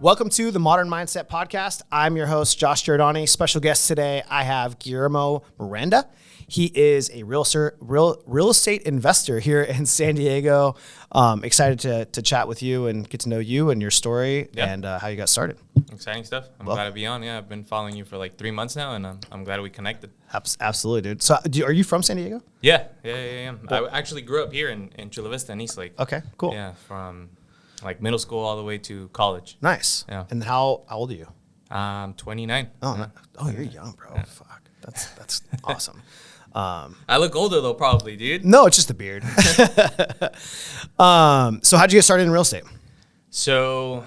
Welcome to the Modern Mindset Podcast. I'm your host, Josh Giordani. Special guest today, I have Guillermo Miranda. He is a real estate investor here in San Diego. Excited to chat with you and get to know you and your story and how you got started. Exciting stuff. I'm glad to be on. Yeah, I've been following you for like 3 months now, and I'm glad we connected. Absolutely, dude. So are you from San Diego? Yeah. I actually grew up here in Chula Vista and Eastlake. Okay, cool. Yeah, from like middle school all the way to college. Nice. Yeah. And how old are you? 29. Oh, you're young, bro. Yeah. Fuck. That's awesome. I look older though, probably, dude. No, it's just the beard. So how'd you get started in real estate? So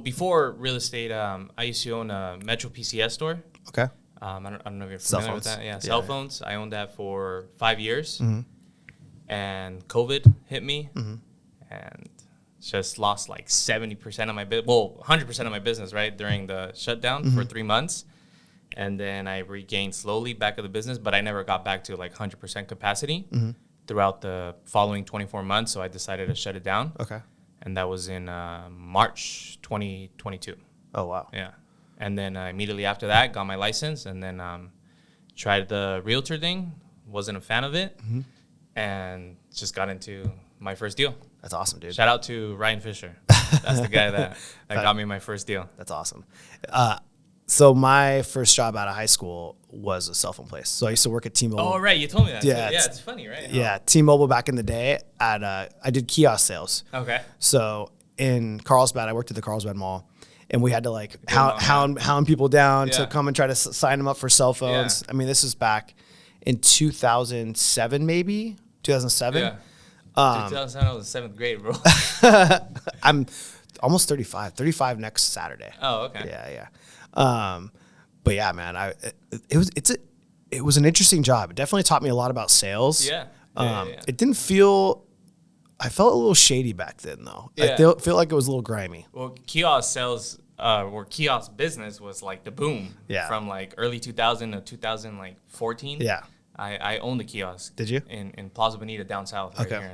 before real estate, I used to own a Metro PCS store. Okay. I don't know if you're familiar with that. Yeah, cell phones. I owned that for 5 years, and COVID hit me, and just lost like 70% of my 100% of my business right during the shutdown for 3 months. And then I regained slowly back of the business, but I never got back to like 100% capacity throughout the following 24 months. So I decided to shut it down. Okay. And that was in March 2022. Oh, wow. Yeah. And then immediately after that, got my license and then tried the realtor thing. Wasn't a fan of it. And just got into my first deal. That's awesome, dude. Shout out to Ryan Fisher. That's the guy that got me my first deal. That's awesome. So my first job out of high school was a cell phone place. So I used to work at T-Mobile. Oh, right. You told me that. Yeah, it's funny, right? Yeah, T-Mobile back in the day. I did kiosk sales. Okay. So in Carlsbad, I worked at the Carlsbad Mall, and we had to like hound people down to come and try to sign them up for cell phones. Yeah. I mean, this is back in 2007, maybe 2007. Yeah. 2007, I was in seventh grade, bro. I'm almost 35 next Saturday. Oh, okay. Yeah. But yeah, man, it was an interesting job. It definitely taught me a lot about sales. Yeah. It didn't feel, I felt a little shady back then though. Yeah. I feel like it was a little grimy. Well, kiosk sales, or kiosk business was like the boom. Yeah. From like early 2000 to 2014. Yeah. I owned the kiosk. Did you? In Plaza Bonita down south, right here,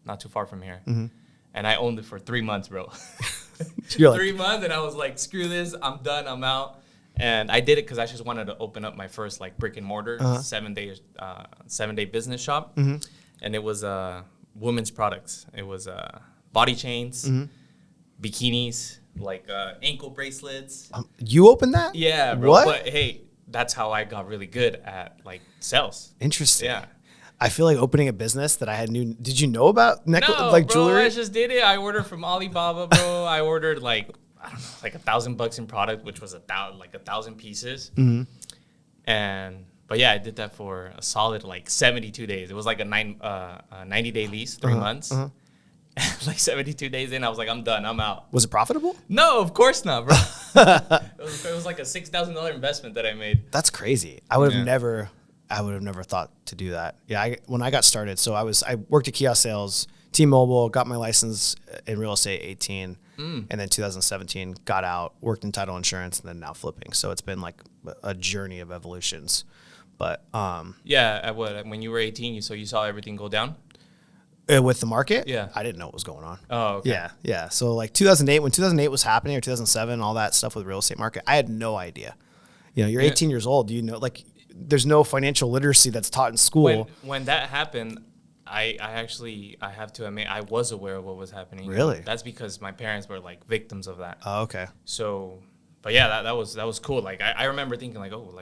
not too far from here. And I owned it for 3 months, bro. You're 3 months, and I was like, screw this, I'm done, I'm out. And I did it because I just wanted to open up my first like brick and mortar 7-day business shop, and it was women's products. It was body chains, bikinis, like ankle bracelets. You opened that? Yeah, bro. What? But hey, that's how I got really good at like sales. Interesting. Yeah. I feel like opening a business that I had did you know about No, like bro, jewelry? I just did it. I ordered from Alibaba, bro. I ordered like, I don't know, like $1,000 in product, which was 1,000 pieces. But yeah, I did that for a solid like 72 days. It was like a 90-day lease, 3 months. Like 72 days in, I was like, I'm done, I'm out. Was it profitable? No, of course not, bro. It was like a $6,000 investment that I made. That's crazy. I would have never thought to do that. Yeah, when I got started, so I worked at kiosk sales, T-Mobile, got my license in real estate 18, and then 2017 got out, worked in title insurance, and then now flipping. So it's been like a journey of evolutions. But yeah, when you were 18, so you saw everything go down? With the market? Yeah. I didn't know what was going on. Oh, okay. Yeah. So like 2008, when 2008 was happening, or 2007, all that stuff with real estate market, I had no idea. You know, you're 18 years old. You know, like there's no financial literacy that's taught in school. When that happened, I have to admit, I was aware of what was happening. Really? That's because my parents were like victims of that. Oh, okay. So, but yeah, that was cool. Like I remember thinking like, oh,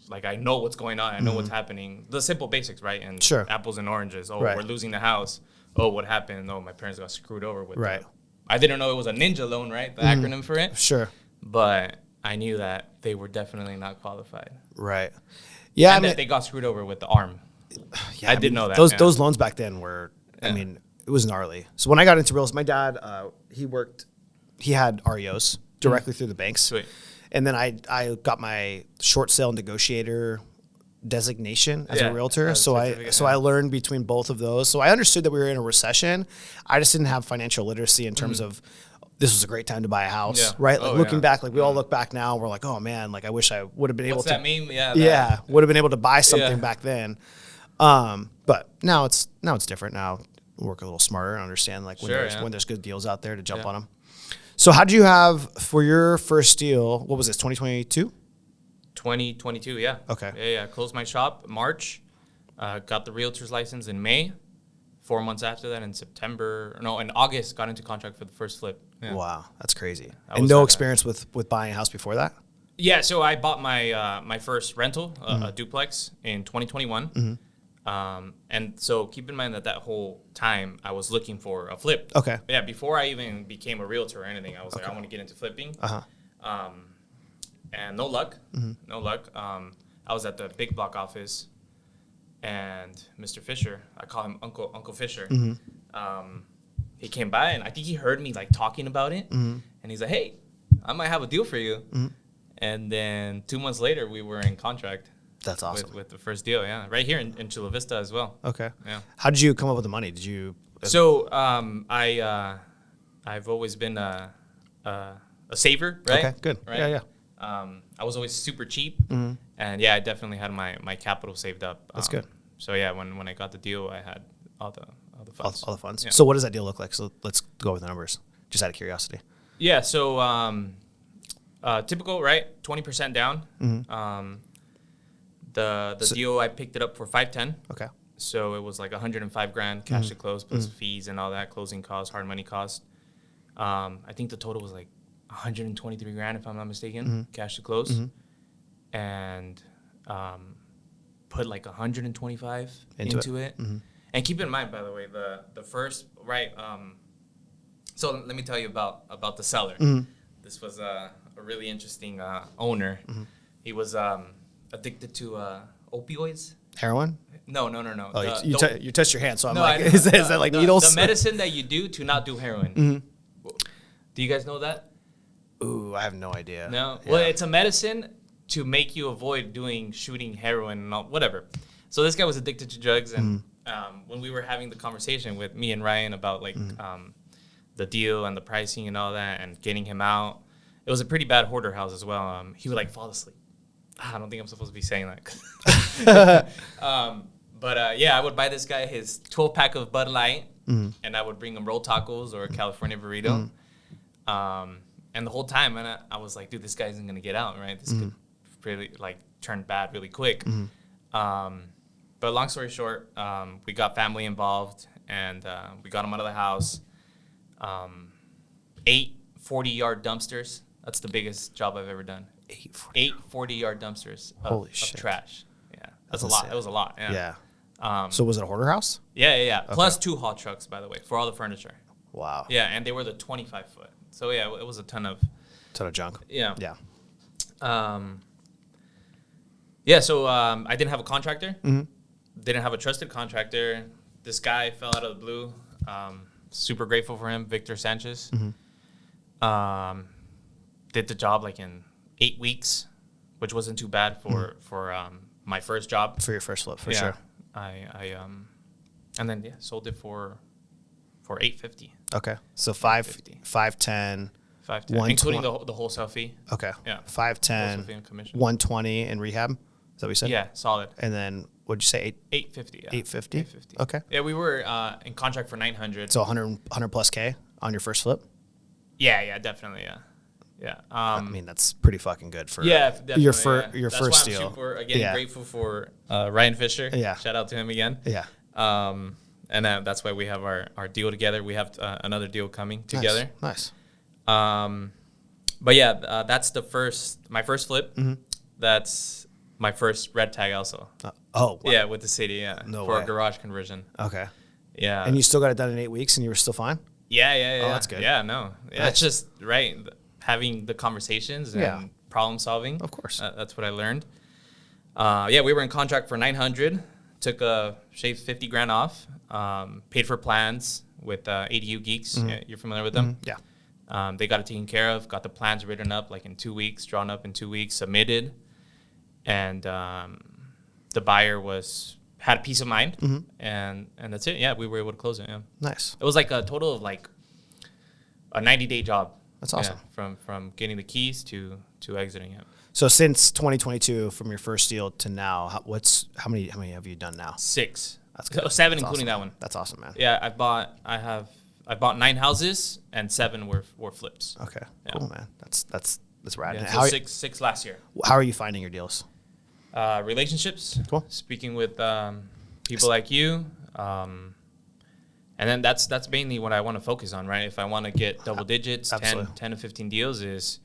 like I know what's going on. I know what's happening. The simple basics, right? And apples and oranges. Oh, we're losing the house. Oh, what happened? Oh, my parents got screwed over with it. I didn't know it was a ninja loan, right? The acronym for it. Sure. But I knew that they were definitely not qualified. Right. Yeah. And that they got screwed over with the ARM. Yeah, I did know that. Those loans back then were, I mean, it was gnarly. So when I got into real estate, my dad, he had REOs directly through the banks. Sweet. And then I got my short sale negotiator designation as a realtor. So I learned between both of those. So I understood that we were in a recession. I just didn't have financial literacy in terms of this was a great time to buy a house, right? Like looking back, like we all look back now, we're like, oh man, like I wish I would have been able to. What's that mean? Yeah, would have been able to buy something back then. But now it's different. Now work a little smarter and understand like when there's good deals out there to jump on them. So how did you have for your first deal? What was this? 2022. 2022. Yeah. Okay. Yeah. Closed my shop March. Got the realtor's license in May. 4 months after that, in August, got into contract for the first flip. Yeah. Wow, that's crazy. And no experience with buying a house before that? Yeah, so I bought my first rental, a duplex, in 2021. And so keep in mind that whole time I was looking for a flip. Okay. Yeah, before I even became a realtor or anything, I was like, I want to get into flipping. And no luck. No luck. I was at the big block office. And Mr. Fisher, I call him Uncle Fisher. He came by, and I think he heard me like talking about it. And he's like, "Hey, I might have a deal for you." And then 2 months later, we were in contract. That's awesome. With the first deal, yeah, right here in Chula Vista as well. Okay. Yeah. How did you come up with the money? Did you? So I've always been a saver, right? Okay. Good. Right? Yeah. I was always super cheap, and yeah, I definitely had my capital saved up. That's good. So yeah, when I got the deal, I had all the funds. All the funds. Yeah. So what does that deal look like? So let's go with the numbers, just out of curiosity. Yeah. So typical, right? 20% down. The deal, I picked it up for $510. Okay. So it was like $105,000 cash to close plus fees and all that, closing costs, hard money costs. I think the total was like $123,000 if I'm not mistaken, cash to close, and put like $125 into it. And keep in mind, by the way, the first so let me tell you about the seller. This was a really interesting owner. He was addicted to opioids. Heroin? No. Oh, you touched your hand, so I'm no, like, is that like needles? The medicine that you do to not do heroin. Do you guys know that? Ooh, I have no idea. No? Yeah. Well, it's a medicine to make you avoid shooting heroin and all, whatever. So this guy was addicted to drugs, and when we were having the conversation with me and Ryan about like the deal and the pricing and all that and getting him out, it was a pretty bad hoarder house as well. He would like fall asleep. I don't think I'm supposed to be saying that. But yeah, I would buy this guy his 12-pack of Bud Light, and I would bring him roll tacos or a California burrito. And the whole time, and I was like, dude, this guy isn't gonna get out, right? This could really like turn bad really quick. But long story short, we got family involved, and we got him out of the house. 8 40-yard dumpsters. That's the biggest job I've ever done. 8 40-yard dumpsters of trash. Yeah, that's a lot. It was a lot. Yeah. So was it a hoarder house? Yeah. Okay. Plus 2 haul trucks, by the way, for all the furniture. Wow. Yeah, and they were the 25-foot. So yeah, it was a ton of junk. Yeah. Yeah. Yeah. So I didn't have a contractor. Didn't have a trusted contractor. This guy fell out of the blue. Super grateful for him, Victor Sanchez. Did the job like in 8 weeks, which wasn't too bad for my first job. For your first flip, for sure. I and then sold it for $850. Okay, so 510, 510, including the wholesale fee. Okay, yeah, 510, 120 in rehab. Is that what you said? Yeah, solid. And then what'd you say? 850. Yeah. 850. 850. Okay. Yeah, we were in contract for 900. So 100 plus K on your first flip. Yeah, definitely. Yeah. I mean, that's pretty fucking good for your first deal. That's why I'm super grateful for Ryan Fisher. Yeah. Shout out to him again. Yeah. And that's why we have our deal together. We have another deal coming together. Nice. But yeah, that's my first flip. That's my first red tag also. Oh, wow. Yeah, with the city. Yeah. No for way. a garage conversion. Okay. Yeah. And you still got it done in 8 weeks, and you were still fine? Yeah. Oh, that's good. Yeah, no. Yeah, nice. It's just right having the conversations and problem solving. Of course. That's what I learned. Yeah, we were in contract for 900. Took shaved 50 grand off. Paid for plans with ADU Geeks. Yeah, you're familiar with them? Yeah. They got it taken care of. Got the plans written up like in 2 weeks, drawn up in 2 weeks, submitted, and the buyer had peace of mind, and that's it. Yeah, we were able to close it. Yeah. Nice. It was like a total of like a 90-day job. That's awesome. Yeah, from getting the keys to exiting it. So since 2022, from your first deal to now, how many have you done now? 6. That's good. 7, That's including awesome. that one. That's awesome, man. Yeah, I have I bought 9 houses and 7 were flips. Okay, cool, man. That's rad. Yeah, so six last year. How are you finding your deals? Relationships. Cool. Speaking with people like you. And then that's mainly what I want to focus on, right? If I want to get double digits, 10 to 15 deals is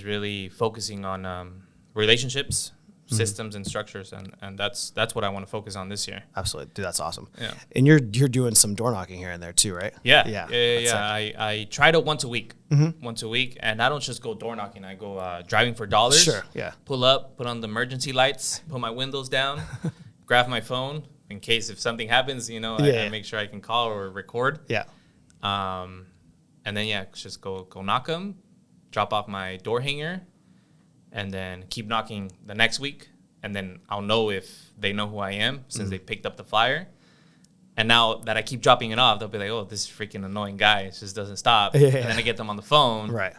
really focusing on relationships, systems, and structures, and that's what I want to focus on this year. Absolutely, dude, that's awesome. Yeah, and you're doing some door knocking here and there too, right? Yeah. I try to once a week, and I don't just go door knocking. I go driving for dollars. Sure, yeah. Pull up, put on the emergency lights, put my windows down, grab my phone in case if something happens. I make sure I can call or record. Yeah. And then just go knock them, drop off my door hanger, and then keep knocking the next week. And then I'll know if they know who I am since they picked up the flyer. And now that I keep dropping it off, they'll be like, oh, this freaking annoying guy. It just doesn't stop. Yeah. And then I get them on the phone. Right.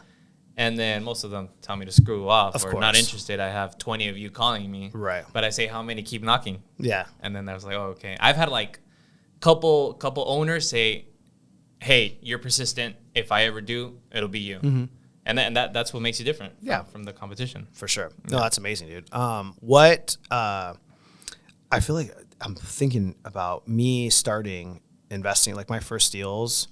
And then most of them tell me to screw off Of or course. not interested. I have 20 of you calling me. Right. But I say, how many keep knocking? Yeah. And then I was like, oh, okay. I've had like couple owners say, hey, you're persistent. If I ever do, it'll be you. Mm-hmm. And that's what makes you different from the competition. For sure. No, that's amazing, dude. What I feel like I'm thinking about me starting investing, like my first deals,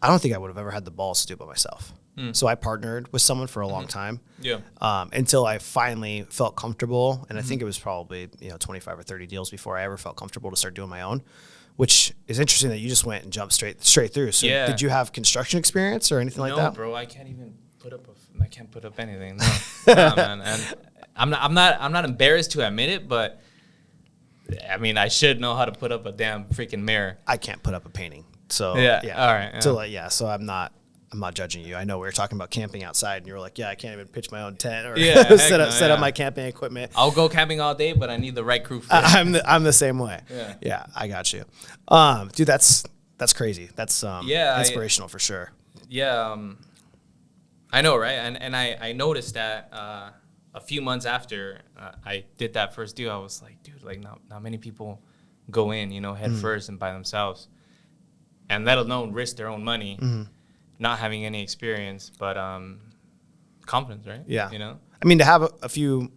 I don't think I would have ever had the balls to do it by myself. So I partnered with someone for a long time. Yeah. Until I finally felt comfortable. And I think it was probably, 25 or 30 deals before I ever felt comfortable to start doing my own, which is interesting that you just went and jumped straight through. So did you have construction experience or anything like that? No, bro, I can't even put up anything. No, no, man. And I'm not embarrassed to admit it, but I mean, I should know how to put up a damn freaking mirror. I can't put up a painting. So all right. Yeah. So I'm not judging you. I know we were talking about camping outside, and you were like, "Yeah, I can't even pitch my own tent or set up my camping equipment." I'll go camping all day, but I need the right crew for it. I'm the same way. Yeah, I got you, dude. That's crazy. That's inspirational for sure. Yeah, I know, right? And I noticed that a few months after I did that first deal, I was like, dude, like not many people go in, head first and by themselves, and let alone risk their own money. Not having any experience, but confidence, right? Yeah. I mean, to have a few,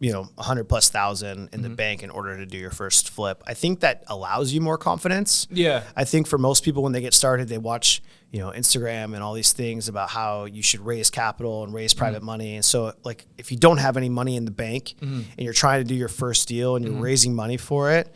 100,000+ in the bank in order to do your first flip, I think that allows you more confidence. Yeah. I think for most people, when they get started, they watch, Instagram and all these things about how you should raise capital and raise private money. And so, like, if you don't have any money in the bank and you're trying to do your first deal and you're raising money for it,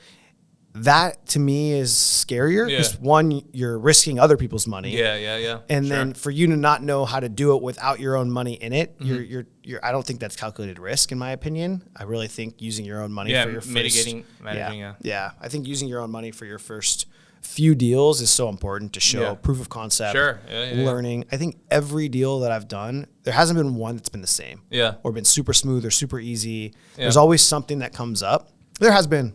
that to me is scarier because one, you're risking other people's money. Yeah. And then for you to not know how to do it without your own money in it, you're I don't think that's calculated risk in my opinion. I really think using your own money for your managing. Yeah. I think using your own money for your first few deals is so important to show proof of concept, learning. I think every deal that I've done, there hasn't been one that's been the same. Yeah. Or been super smooth or super easy. There's always something that comes up. There has been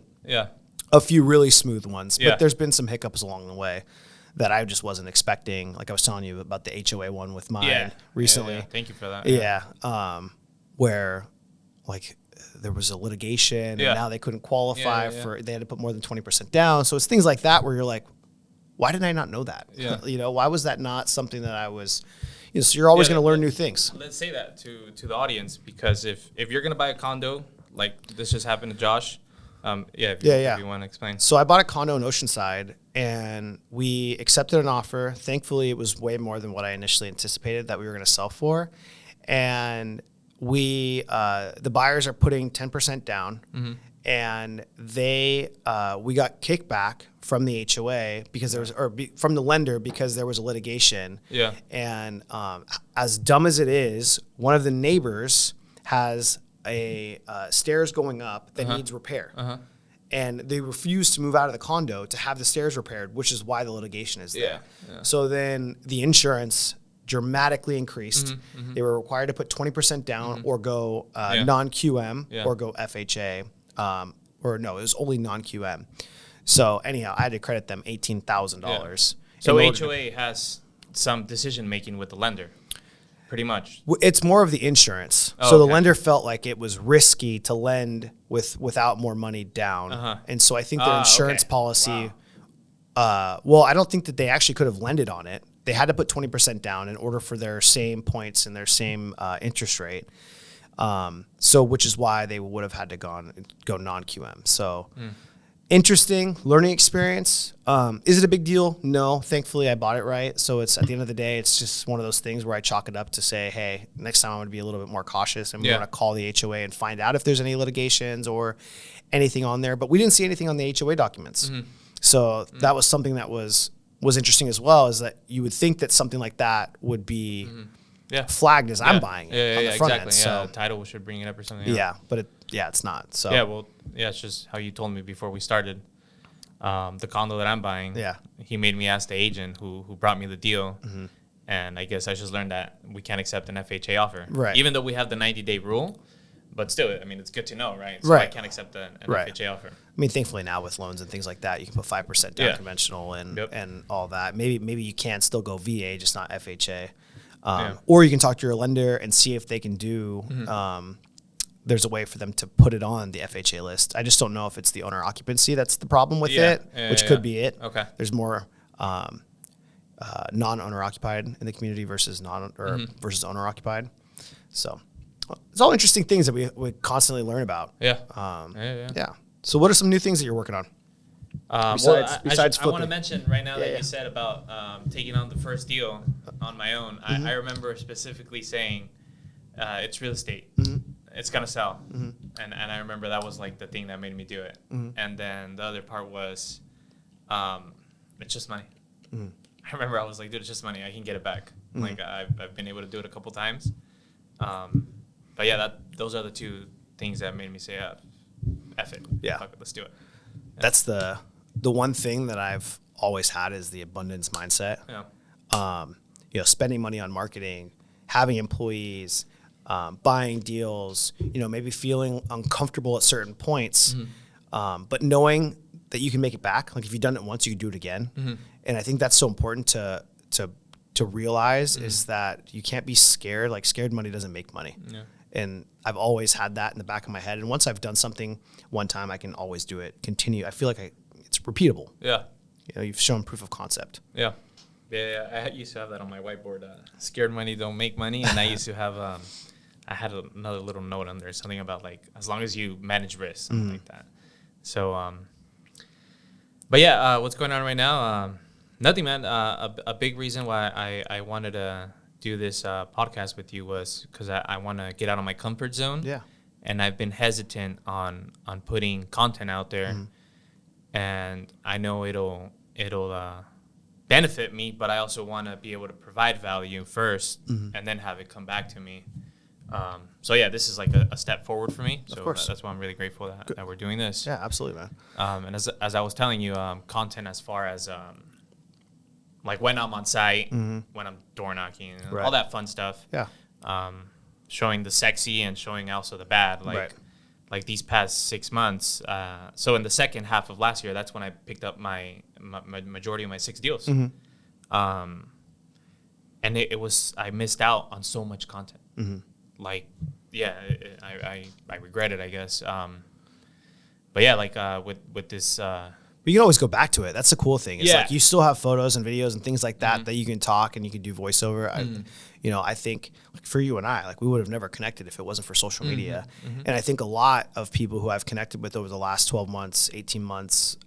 a few really smooth ones, but there's been some hiccups along the way that I just wasn't expecting. Like I was telling you about the HOA one with mine recently. Yeah. Thank you for that. Yeah. Where like there was a litigation and now they couldn't qualify they had to put more than 20% down. So it's things like that where you're like, why did I not know that? Yeah. Why was that not something that I was, so you're always going to learn new things. Let's say that to the audience, because if you're going to buy a condo, like this just happened to Josh, if you want to explain. So I bought a condo in Oceanside and we accepted an offer. Thankfully, it was way more than what I initially anticipated that we were going to sell for. And we, the buyers are putting 10% down and we got kickback from the HOA because there was, from the lender because there was a litigation. Yeah. And, as dumb as it is, one of the neighbors has a stairs going up that needs repair. And they refused to move out of the condo to have the stairs repaired, which is why the litigation is there. Yeah. So then the insurance dramatically increased. They were required to put 20% down or go non-QM or go FHA. Or no, it was only non-QM. So anyhow, I had to credit them $18,000. So HOA has some decision-making with the lender. Pretty much. It's more of the insurance. So the lender felt like it was risky to lend without more money down. And so I think their insurance policy Well, I don't think that they actually could have lended on it. They had to put 20% down in order for their same points and their same interest rate. So which is why they would have had to go non-QM. So interesting learning experience. Is it a big deal? No. Thankfully, I bought it right. So it's at the end of the day, it's just one of those things where I chalk it up to say, hey, next time I'm going to be a little bit more cautious and we're going to call the HOA and find out if there's any litigations or anything on there. But we didn't see anything on the HOA documents. So that was something that was interesting as well, is that you would think that something like that would be flagged as I'm buying it on the front end. So title should bring it up or something. Yeah, but it's not. So it's just how you told me before we started. The condo that I'm buying, he made me ask the agent who brought me the deal, and I guess I just learned that we can't accept an FHA offer, right? Even though we have the 90-day rule. But still, I mean, it's good to know, right? So I can't accept an FHA offer. I mean, thankfully now with loans and things like that, you can put 5% down conventional and all that. Maybe you can still go VA, just not FHA. Or you can talk to your lender and see if they can do, there's a way for them to put it on the FHA list. I just don't know if it's the owner occupancy that's the problem with it, which could be it. Okay. There's more non-owner occupied in the community versus versus owner occupied. So it's all interesting things that we constantly learn about. Yeah. So what are some new things that you're working on? Besides I want to mention right now that you said about taking on the first deal on my own. I remember specifically saying it's real estate. It's going to sell. And I remember that was like the thing that made me do it. And then the other part was it's just money. I remember I was like, dude, it's just money. I can get it back. Like I've been able to do it a couple times. But yeah, those are the two things that made me say, F it. Yeah. Fuck it, let's do it. Yeah. That's the one thing that I've always had is the abundance mindset. Yeah. Spending money on marketing, having employees, buying deals, maybe feeling uncomfortable at certain points, but knowing that you can make it back. Like if you've done it once, you can do it again. And I think that's so important to realize is that you can't be scared. Like scared money doesn't make money. Yeah. And I've always had that in the back of my head. And once I've done something one time, I can always do it, continue. I feel like it's repeatable. Yeah. You've shown proof of concept. Yeah. Yeah. I used to have that on my whiteboard. Scared money don't make money. And I used to have, I had another little note on there, something about like, as long as you manage risk, something like that. So, but yeah, what's going on right now? Nothing, man. A big reason why I wanted to do this podcast with you was because I want to get out of my comfort zone. Yeah. And I've been hesitant on putting content out there. And I know it'll benefit me, but I also want to be able to provide value first and then have it come back to me. So yeah, this is like a step forward for me. So of course. That's why I'm really grateful that we're doing this. Yeah, absolutely, man. And as I was telling you, content as far as like when I'm on site, when I'm door knocking, all that fun stuff. Yeah. Showing the sexy and showing also the bad. Like these past 6 months. So in the second half of last year, that's when I picked up my majority of my 6 deals. And it was, I missed out on so much content. Like, yeah, I regret it, I guess. But yeah, like with this. But you can always go back to it. That's the cool thing. It's like you still have photos and videos and things like that that you can talk and you can do voiceover. I think like for you and I, like we would have never connected if it wasn't for social media. And I think a lot of people who I've connected with over the last 12 months, 18 months,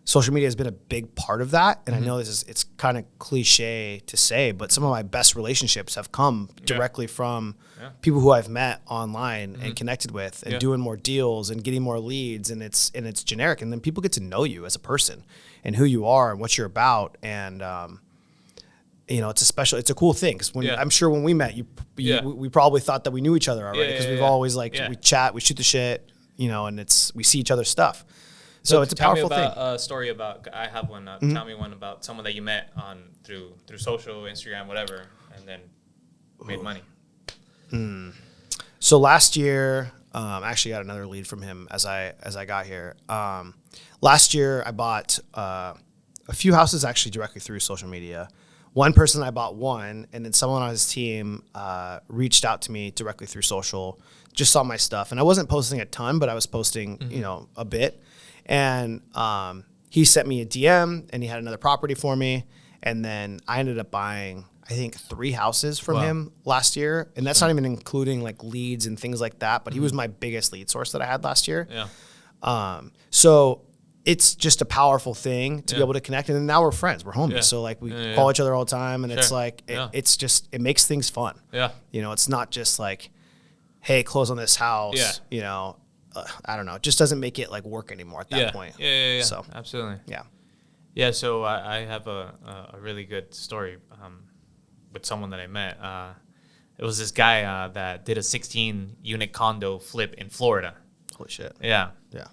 social media has been a big part of that. And I know it's kind of cliche to say, but some of my best relationships have come directly from people who I've met online and connected with and doing more deals and getting more leads. And it's generic. And then people get to know you as a person and who you are and what you're about. And, it's a cool thing. Cause I'm sure when we met we probably thought that we knew each other already because we've always we chat, we shoot the shit, and we see each other's stuff. So it's a powerful thing. Tell me about a story about, I have one, tell me one about someone that you met through social, Instagram, whatever, and then made money. So last year, I actually got another lead from him as I got here. Last year I bought a few houses actually directly through social media. One person I bought one, and then someone on his team reached out to me directly through social, just saw my stuff. And I wasn't posting a ton, but I was posting, a bit. And he sent me a DM, and he had another property for me. And then I ended up buying, I think, 3 houses from him last year. And that's not even including like leads and things like that. But he was my biggest lead source that I had last year. Yeah. So it's just a powerful thing to be able to connect. And then now we're friends. We're homies. So like we call each other all the time. And it's like, it's just, it makes things fun. Yeah. You know, it's not just like, hey, close on this house. Yeah. You know, I don't know. It just doesn't make it like work anymore at that point. Yeah. So absolutely. Yeah. Yeah. So I have a really good story with someone that I met. It was this guy that did a 16-unit condo flip in Florida. Holy shit. Yeah. Yeah.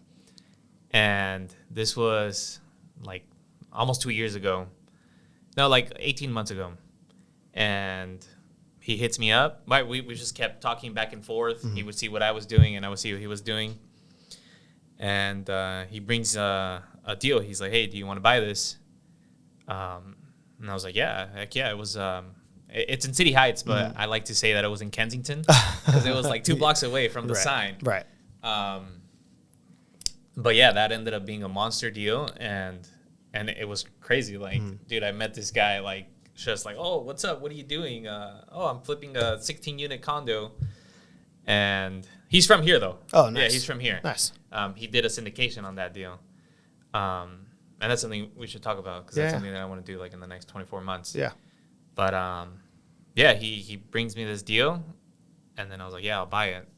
And this was like almost 2 years ago. No, like 18 months ago. And he hits me up. Right, we just kept talking back and forth. He would see what I was doing, and I would see what he was doing. And he brings a deal. He's like, "Hey, do you want to buy this?" And I was like, "Yeah, heck yeah." It was. It's in City Heights, but I like to say that it was in Kensington because it was like 2 blocks away from the sign. Right. But yeah, that ended up being a monster deal, and it was crazy. Like, dude, I met this guy like. Just like, oh, what's up? What are you doing? Oh, I'm flipping a 16-unit condo. And he's from here, though. Oh, nice. Yeah, he's from here. Nice. He did a syndication on that deal. And that's something we should talk about because that's something that I want to do like in the next 24 months. Yeah. But, yeah, he brings me this deal. And then I was like, yeah, I'll buy it.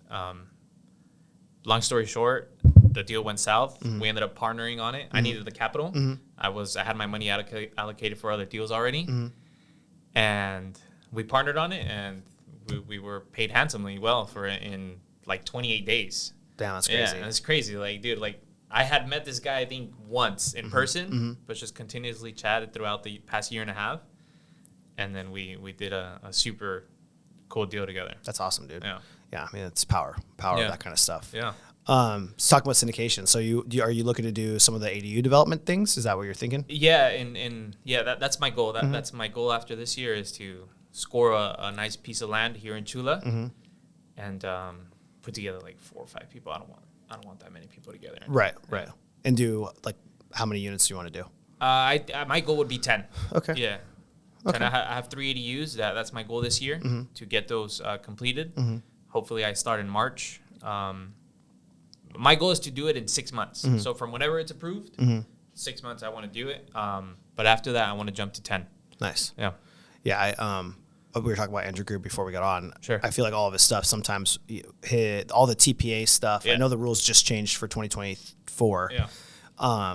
Long story short, the deal went south. We ended up partnering on it. I needed the capital. I had my money allocated for other deals already. And we partnered on it, and we were paid handsomely well for it in like 28 days. Damn, that's crazy. Yeah, it's crazy. Like, dude, like I had met this guy, I think, once in person, but just continuously chatted throughout the past year and a half. And then we did a super cool deal together. That's awesome, dude. Yeah. Yeah, I mean, it's power of that kind of stuff. Yeah. Let's talk about syndication. So are you looking to do some of the ADU development things? Is that what you're thinking? Yeah, that's my goal. That's my goal after this year is to score a nice piece of land here in Chula, and put together like 4 or 5 people. I don't want that many people together. Right. And do like how many units do you want to do? My goal would be 10. Okay. Yeah. Okay. 10. I have 3 ADUs. That's my goal this year to get those completed. Hopefully, I start in March. My goal is to do it in 6 months. So from whenever it's approved, 6 months I want to do it. But after that, I want to jump to 10. Nice. Yeah. Yeah. We were talking about Andrew Greer before we got on. Sure. I feel like all of his stuff sometimes hit all the TPA stuff. Yeah. I know the rules just changed for 2024. Yeah.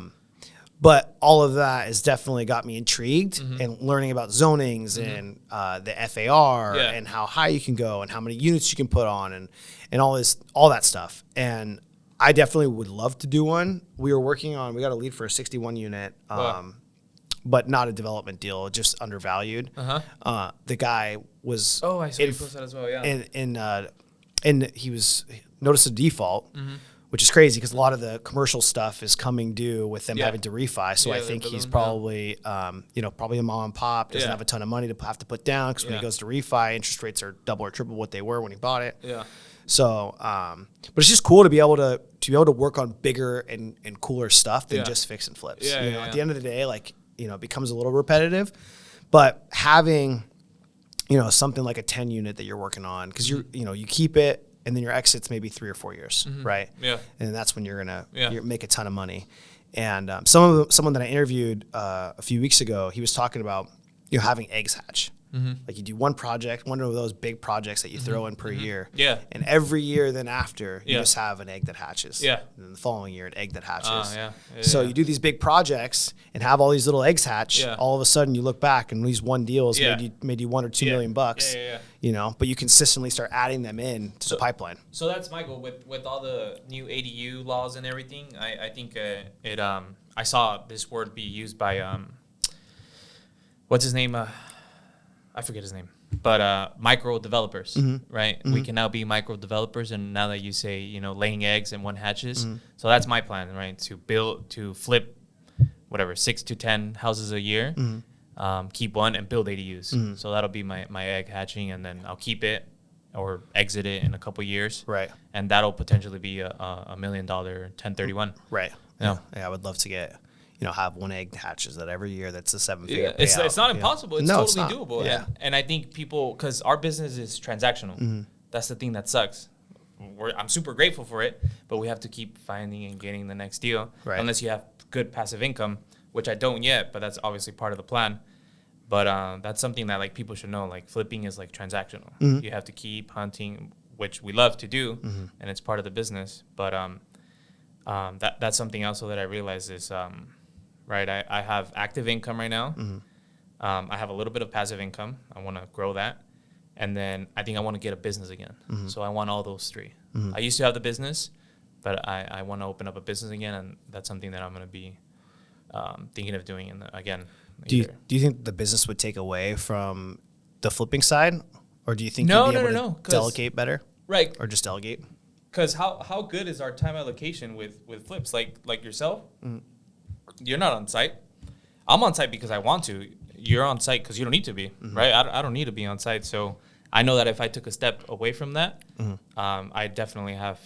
But all of that has definitely got me intrigued and learning about zonings and the FAR and how high you can go and how many units you can put on and all that stuff. And I definitely would love to do one. We got a lead for a 61 unit, but not a development deal, just undervalued. The guy was. Oh, I saw you post that as well. Yeah. And he was noticed a default. Which is crazy because a lot of the commercial stuff is coming due with them having to refi. So I think he's probably, probably a mom and pop, doesn't have a ton of money to have to put down because when he goes to refi, interest rates are double or triple what they were when he bought it. Yeah. So, but it's just cool to be able to work on bigger and cooler stuff than just fix and flips. At the end of the day, like, it becomes a little repetitive, but having, something like a 10 unit that you're working on because you keep it. And then your exit's maybe 3 or 4 years, right? Yeah. And that's when you're gonna make a ton of money. And someone that I interviewed a few weeks ago, he was talking about having eggs hatch. Like you do one of those big projects that you throw in per year. Yeah. And every year then after, you just have an egg that hatches. Yeah. And then the following year, an egg that hatches. So you do these big projects and have all these little eggs hatch. Yeah. All of a sudden you look back and these one deals made you $1 or $2 million bucks. But you consistently start adding them in to the pipeline. So that's my goal with all the new ADU laws and everything. I think I saw this word be used by what's his name? I forget his name, but micro developers, right? We can now be micro developers, and now that you say laying eggs and one hatches, so that's my plan, right? To flip, whatever 6 to 10 houses a year, keep one and build ADUs. So that'll be my egg hatching, and then I'll keep it or exit it in a couple years, right? And that'll potentially be a $1 million 1031, right? Yeah, I would love to get. have one egg hatches that every year that's a 7-figure payout. It's not impossible. It's totally doable. Yeah. And I think people, because our business is transactional. That's the thing that sucks. I'm super grateful for it, but we have to keep finding and getting the next deal. Right. Unless you have good passive income, which I don't yet, but that's obviously part of the plan. But that's something that like people should know. Like flipping is like transactional. You have to keep hunting, which we love to do, and it's part of the business. But that's something else that I realized is, right, I have active income right now. I have a little bit of passive income. I want to grow that. And then I think I want to get a business again. So I want all those three. I used to have the business, but I want to open up a business again, and that's something that I'm going to be thinking of doing again. Do you think the business would take away from the flipping side, or do you think you'd be able to delegate better? Right. Or just delegate? Because how good is our time allocation with flips? Like yourself, you're not on site. I'm on site because I want to. You're on site because you don't need to be, right? I don't need to be on site. So I know that if I took a step away from that, I definitely have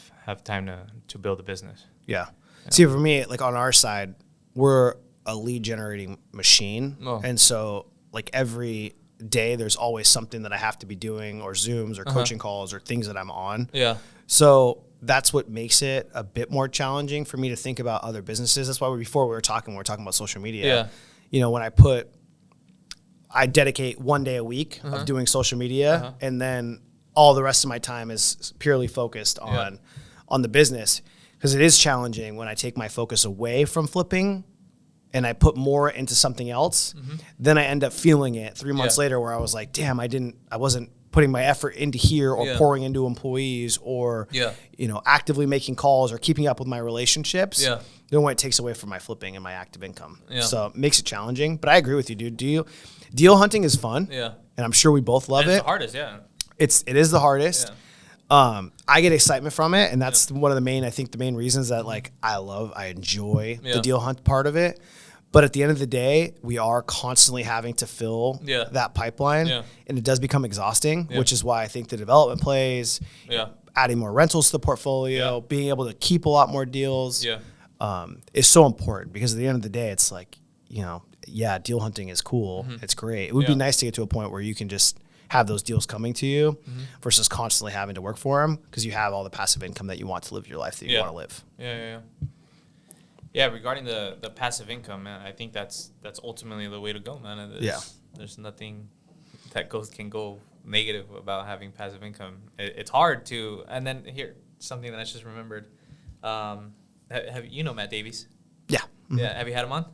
time to build a business. Yeah. See, for me, like on our side, we're a lead generating machine. And so like every day there's always something that I have to be doing, or Zooms or coaching calls or things that I'm on. Yeah. So that's what makes it a bit more challenging for me to think about other businesses. That's why before we were talking about social media. Yeah. When I dedicate one day a week of doing social media, and then all the rest of my time is purely focused on the business, because it is challenging when I take my focus away from flipping and I put more into something else. Then I end up feeling it 3 months later, where I was like, damn, I wasn't putting my effort into here, or pouring into employees, or actively making calls or keeping up with my relationships. Then when it takes away from my flipping and my active income. So it makes it challenging. But I agree with you, dude. Deal hunting is fun. Yeah. And I'm sure we both love it. It's the hardest, yeah. It is the hardest. Yeah. I get excitement from it, and that's one of the main reasons that like I enjoy the deal hunt part of it. But at the end of the day, we are constantly having to fill that pipeline, and it does become exhausting, which is why I think the development plays, adding more rentals to the portfolio, being able to keep a lot more deals, is so important, because at the end of the day, it's like, deal hunting is cool. It's great. It would be nice to get to a point where you can just have those deals coming to you versus constantly having to work for them, because you have all the passive income that you want to live your life that you want to live. Yeah, regarding the passive income, man, I think that's ultimately the way to go, man. There's nothing that can go negative about having passive income. It's hard to, and then here, something that I just remembered. Have you know Matt Davies? Yeah. Yeah. Have you had him on?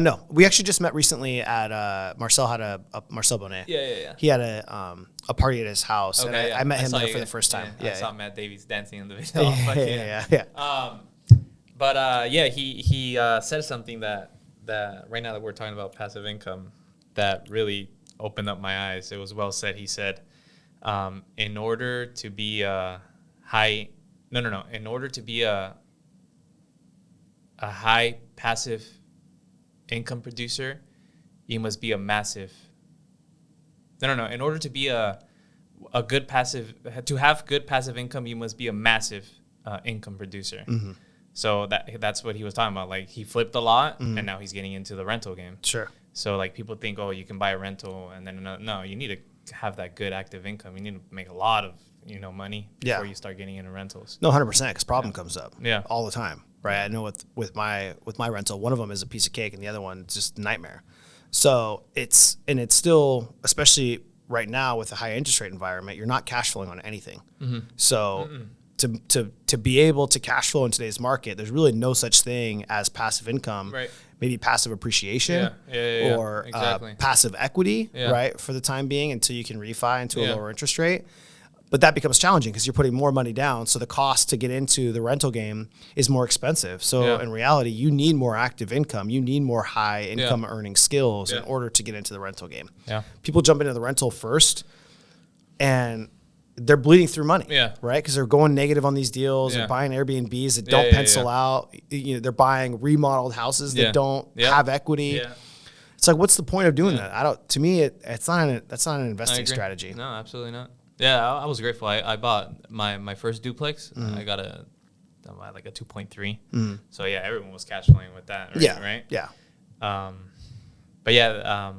No, we actually just met recently at Marcel had a Marcel Bonet. Yeah. He had a party at his house, and I met him there for the first time. I saw Matt Davies dancing in the video. Yeah. But he said something that right now that we're talking about passive income, that really opened up my eyes. It was well said. He said, in order to be a high passive income producer, you must be a massive. In order to be to have good passive income, you must be a massive income producer. So that's what he was talking about. Like, he flipped a lot, and now he's getting into the rental game. Sure. So like, people think, oh, you can buy a rental, and then no, you need to have that good active income. You need to make a lot of money before you start getting into rentals. No, 100%, because problem comes up all the time. Right, I know with my rental, one of them is a piece of cake, and the other one is just a nightmare. So it's still, especially right now with a high interest rate environment, you're not cash flowing on anything. So to be able to cash flow in today's market, there's really no such thing as passive income. Right. Maybe passive appreciation or passive equity, right, for the time being, until you can refi into a lower interest rate. But that becomes challenging because you're putting more money down. So the cost to get into the rental game is more expensive. So in reality, you need more active income. You need more high income earning skills in order to get into the rental game. People jump into the rental first, and they're bleeding through money, right? Because they're going negative on these deals. They're buying Airbnbs that don't pencil out. They're buying remodeled houses that don't have equity. It's like, what's the point of doing that? To me, that's not an investing strategy. No, absolutely not. Yeah, I was grateful. I bought my first duplex. I got a like a 2.3. So yeah, everyone was cash flowing with that. Right? Yeah. Right. Yeah. But yeah,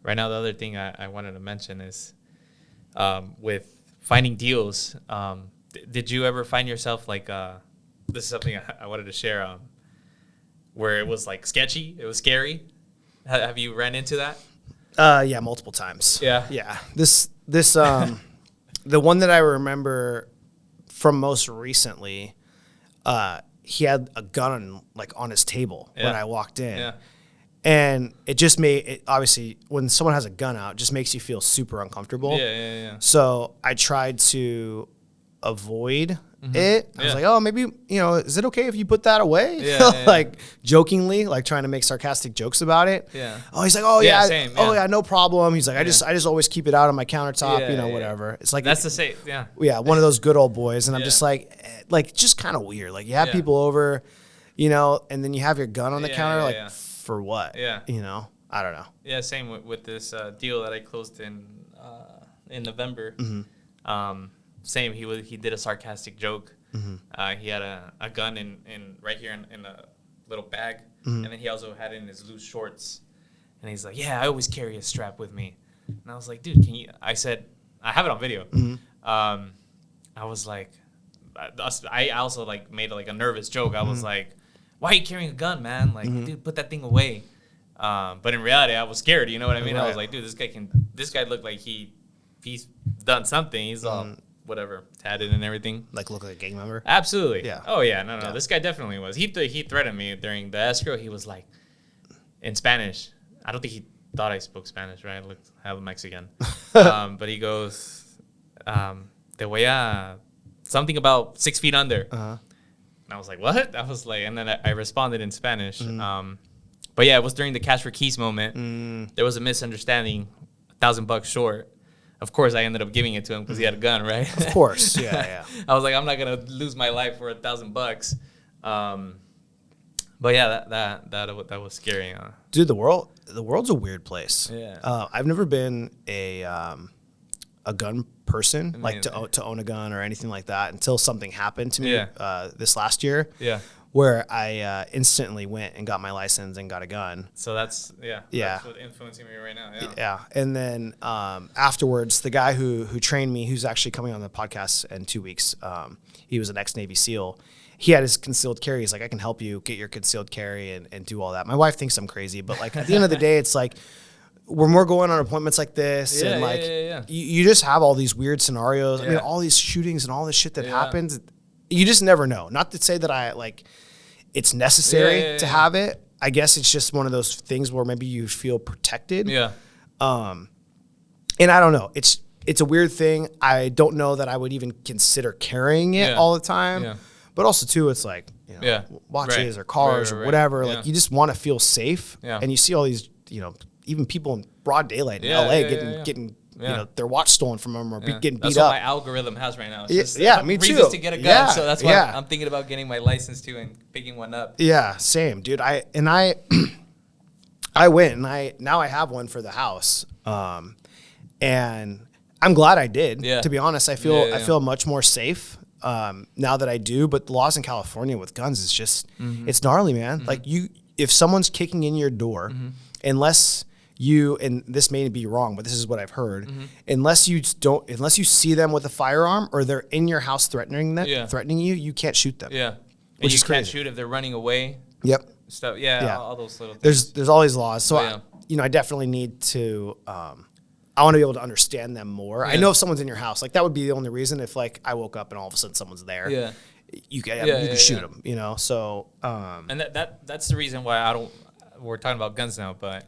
right now the other thing I wanted to mention is with finding deals. Did you ever find yourself like this is something I wanted to share where it was like sketchy, it was scary? Have you ran into that? Yeah, multiple times. Yeah. Yeah. This the one that I remember from most recently, he had a gun on his table when I walked in. Yeah. And it just made it, obviously, when someone has a gun out, it just makes you feel super uncomfortable. Yeah. So I tried to avoid it. I was like, oh, maybe, is it okay if you put that away? Like jokingly, like trying to make sarcastic jokes about it. Yeah. Oh, he's like, oh yeah, same, oh yeah, no problem. He's like, I just always keep it out on my countertop, whatever. It's like that's the same. Yeah. Yeah, one of those good old boys, and I'm just like just kind of weird. Like you have people over, and then you have your gun on the counter, for what? Yeah. I don't know. Yeah, same with this deal that I closed in November. Same, he did a sarcastic joke. He had a gun in right here in a little bag, and then he also had it in his loose shorts. And he's like, "Yeah, I always carry a strap with me." And I was like, "Dude, can you?" I said, "I have it on video." I was like, I also like made like a nervous joke. I was like, "Why are you carrying a gun, man? Like, dude, put that thing away." But in reality, I was scared. You know what I mean? Right. I was like, "Dude, this guy looked like he's done something. He's all whatever, tatted and everything." Like look like a gang member? Absolutely. Yeah. Oh yeah, no. Yeah. This guy definitely was. He threatened me during the escrow. He was like, in Spanish. I don't think he thought I spoke Spanish, right? I looked hella Mexican. But he goes, "Te voy a," something about 6 feet under. And I was like, what? I was like, and then I responded in Spanish. But yeah, it was during the cash for keys moment. There was a misunderstanding, $1,000 short. Of course, I ended up giving it to him because he had a gun, right? Of course, yeah. I was like, I'm not gonna lose my life for $1,000. But yeah, that was scary. Dude, the world's a weird place. Yeah. I've never been a gun person, Amazing. like to own a gun or anything like that until something happened to me this last year. Yeah. Where I instantly went and got my license and got a gun. So that's what's influencing me right now. Yeah. And then afterwards, the guy who trained me, who's actually coming on the podcast in 2 weeks, he was an ex-Navy SEAL. He had his concealed carry. He's like, I can help you get your concealed carry and do all that. My wife thinks I'm crazy, but like at the end of the day, it's like when we're going on appointments like this and like you just have all these weird scenarios. I mean, all these shootings and all this shit that happens. You just never know. Not to say that it's necessary to have it. I guess it's just one of those things where maybe you feel protected. Yeah. And I don't know. It's a weird thing. I don't know that I would even consider carrying it all the time. Yeah. But also too, it's like, watches or cars or whatever. Like you just want to feel safe. Yeah. And you see all these, even people in broad daylight in LA getting their watch stolen from them or getting beat that's up. That's what my algogram has right now. It's just me too. Reasons to get a gun, so that's why I'm thinking about getting my license too and picking one up. Yeah, same, dude. I went and now I have one for the house, and I'm glad I did. Yeah. To be honest, I feel much more safe now that I do. But the laws in California with guns is just it's gnarly, man. Like if someone's kicking in your door, unless you, and this may be wrong, but this is what I've heard. Unless you see them with a firearm or they're in your house threatening you, you can't shoot them. Yeah, and you can't shoot if they're running away. Yep. Stuff. Yeah. All those little things. There's all these laws. So I definitely need to. I want to be able to understand them more. Yeah. I know if someone's in your house, like that would be the only reason. If like I woke up and all of a sudden someone's there. Yeah. You can shoot them. So. And that's the reason why I don't. We're talking about guns now, but.